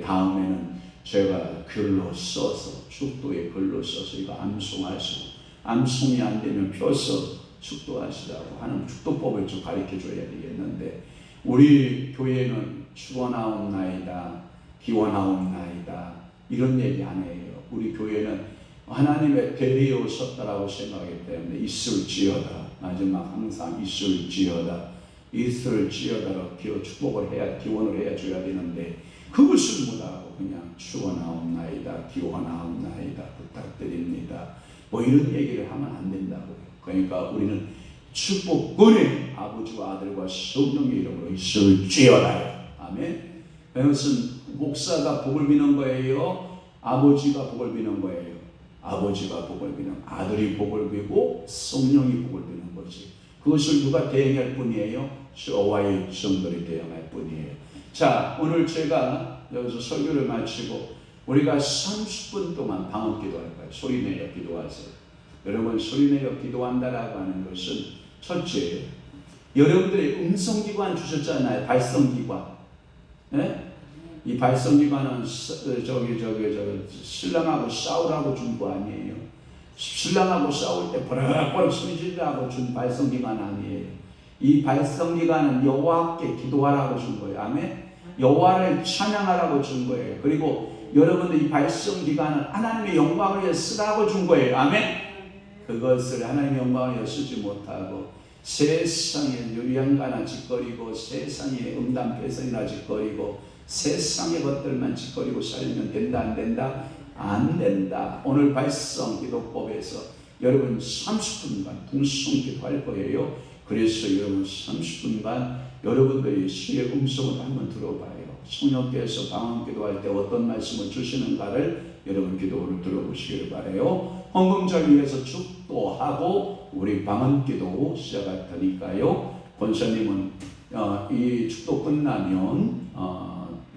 다음에는 제가 글로 써서, 축도에 글로 써서 이거 암송하시고, 암송이 안 되면 펴서 축도하시라고 하는 축도법을 좀 가르쳐 줘야 되겠는데, 우리 교회는 축원하옵나이다, 기원하옵나이다 이런 얘기 안 해요. 우리 교회는 하나님의 대리에 오셨다라고 생각하기 때문에 있을지어다, 마지막 항상 있을지어다, 있을지어다로 축복을 해야, 기원을 해야 줘야 되는데, 그것을 못하고 그냥 축원하옵나이다, 기원하옵나이다, 부탁드립니다 뭐 이런 얘기를 하면 안 된다고요. 그러니까 우리는 축복권에 아버지와 아들과 성령의 이름으로 있을지어다요. 아멘. 그것은 목사가 복을 비는 거예요? 아버지가 복을 비는 거예요? 아버지가 복을 비는, 아들이 복을 비고 성령이 복을 비는 거지. 그것을 누가 대행할 뿐이에요? 여호와의 종들이 대행할 뿐이에요. 자, 오늘 제가 여기서 설교를 마치고 우리가 30분 동안 방언 기도할 거예요. 소리내어 기도하세요. 여러분, 소리내어 기도한다라고 하는 것은 첫째, 여러분들의 음성기관 주셨잖아요. 발성기관. 네? 이 발성기관은 신랑하고 싸우라고 준 거 아니에요. 신랑하고 싸울 때 버럭버럭 소리 지르라고 준 발성기관 아니에요. 이 발성기관은 여호와께 기도하라고 준 거예요. 아멘. 여호와를 찬양하라고 준 거예요. 그리고 여러분들 이 발성기관은 하나님의 영광을 위해 쓰라고 준 거예요. 아멘. 그것을 하나님의 영광을 위해 쓰지 못하고 세상에 유리한가나 짓거리고 세상에 음담패선이나 짓거리고 세상의 것들만 짓거리고 살면 된다, 안 된다? 안 된다. 오늘 발성 기도법에서 여러분 30분간 궁성 기도할 거예요. 그래서 여러분 30분간 여러분들이 주의 음성을 한번 들어봐요. 성령께서 방언 기도할 때 어떤 말씀을 주시는가를 여러분 기도를 들어보시길 바라요. 헌금절 위해서 축도하고 우리 방언 기도 시작할 테니까요. 권사님은 이 축도 끝나면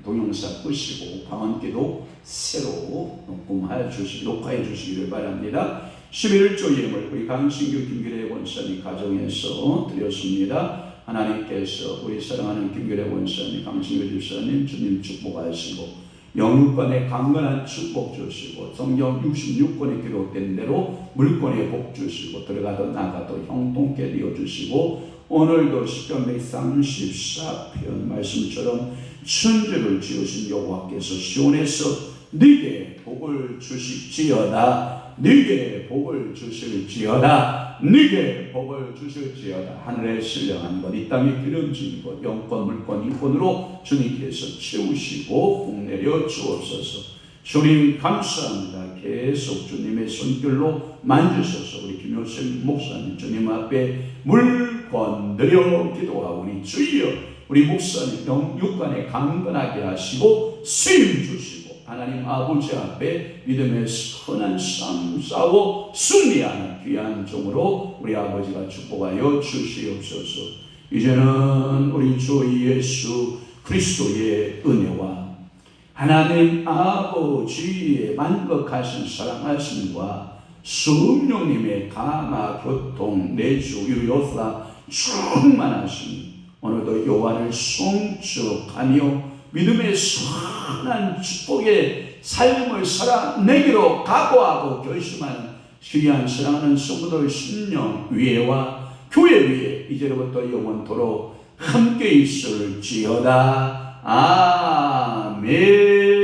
동영상 끄시고 방언 기도 새로 녹화해 주시기를 바랍니다. 11조 예물 우리 강신규 김규래 권사님 가정에서 드렸습니다. 하나님께서 우리 사랑하는 김규래 권사님, 강신규 집사님 주님 축복하시고 영육권의 강건한 축복 주시고 성경 66권에 기록된 대로 물권의 복 주시고 들어가도 나가도 형통케 되어 주시고 오늘도 시편 134편 말씀처럼 천지를 지으신 여호와께서 시온에서 네게 복을 주실지어다, 네게 복을 주실지어다, 네게 복을 주실지어다. 하늘에 신령한 것, 이 땅에 기름진 것, 영권, 물권, 인권으로 주님께서 채우시고 복 내려 주옵소서. 주님 감사합니다. 계속 주님의 손길로 만주셔서 우리 김효생 목사님 주님 앞에 물 건드려 기도하오니 주여 우리 목사님 영육간에 강건하게 하시고 쓰임 주시고 하나님 아버지 앞에 믿음의 선한 삶 싸워 승리하는 귀한 종으로 우리 아버지가 축복하여 주시옵소서. 이제는 우리 주 예수 그리스도의 은혜와 하나님 아버지의 만극하신 사랑하심과 성령님의 감화 교통 내주 유효사 충만하심 오늘도 여호와를 송축하며 믿음의 선한 축복의 삶을 살아내기로 각오하고 결심하는 귀한 사랑하는 성도들 심령 위에와 교회 위에 이제로부터 영원토록 함께 있을지어다. 아멘.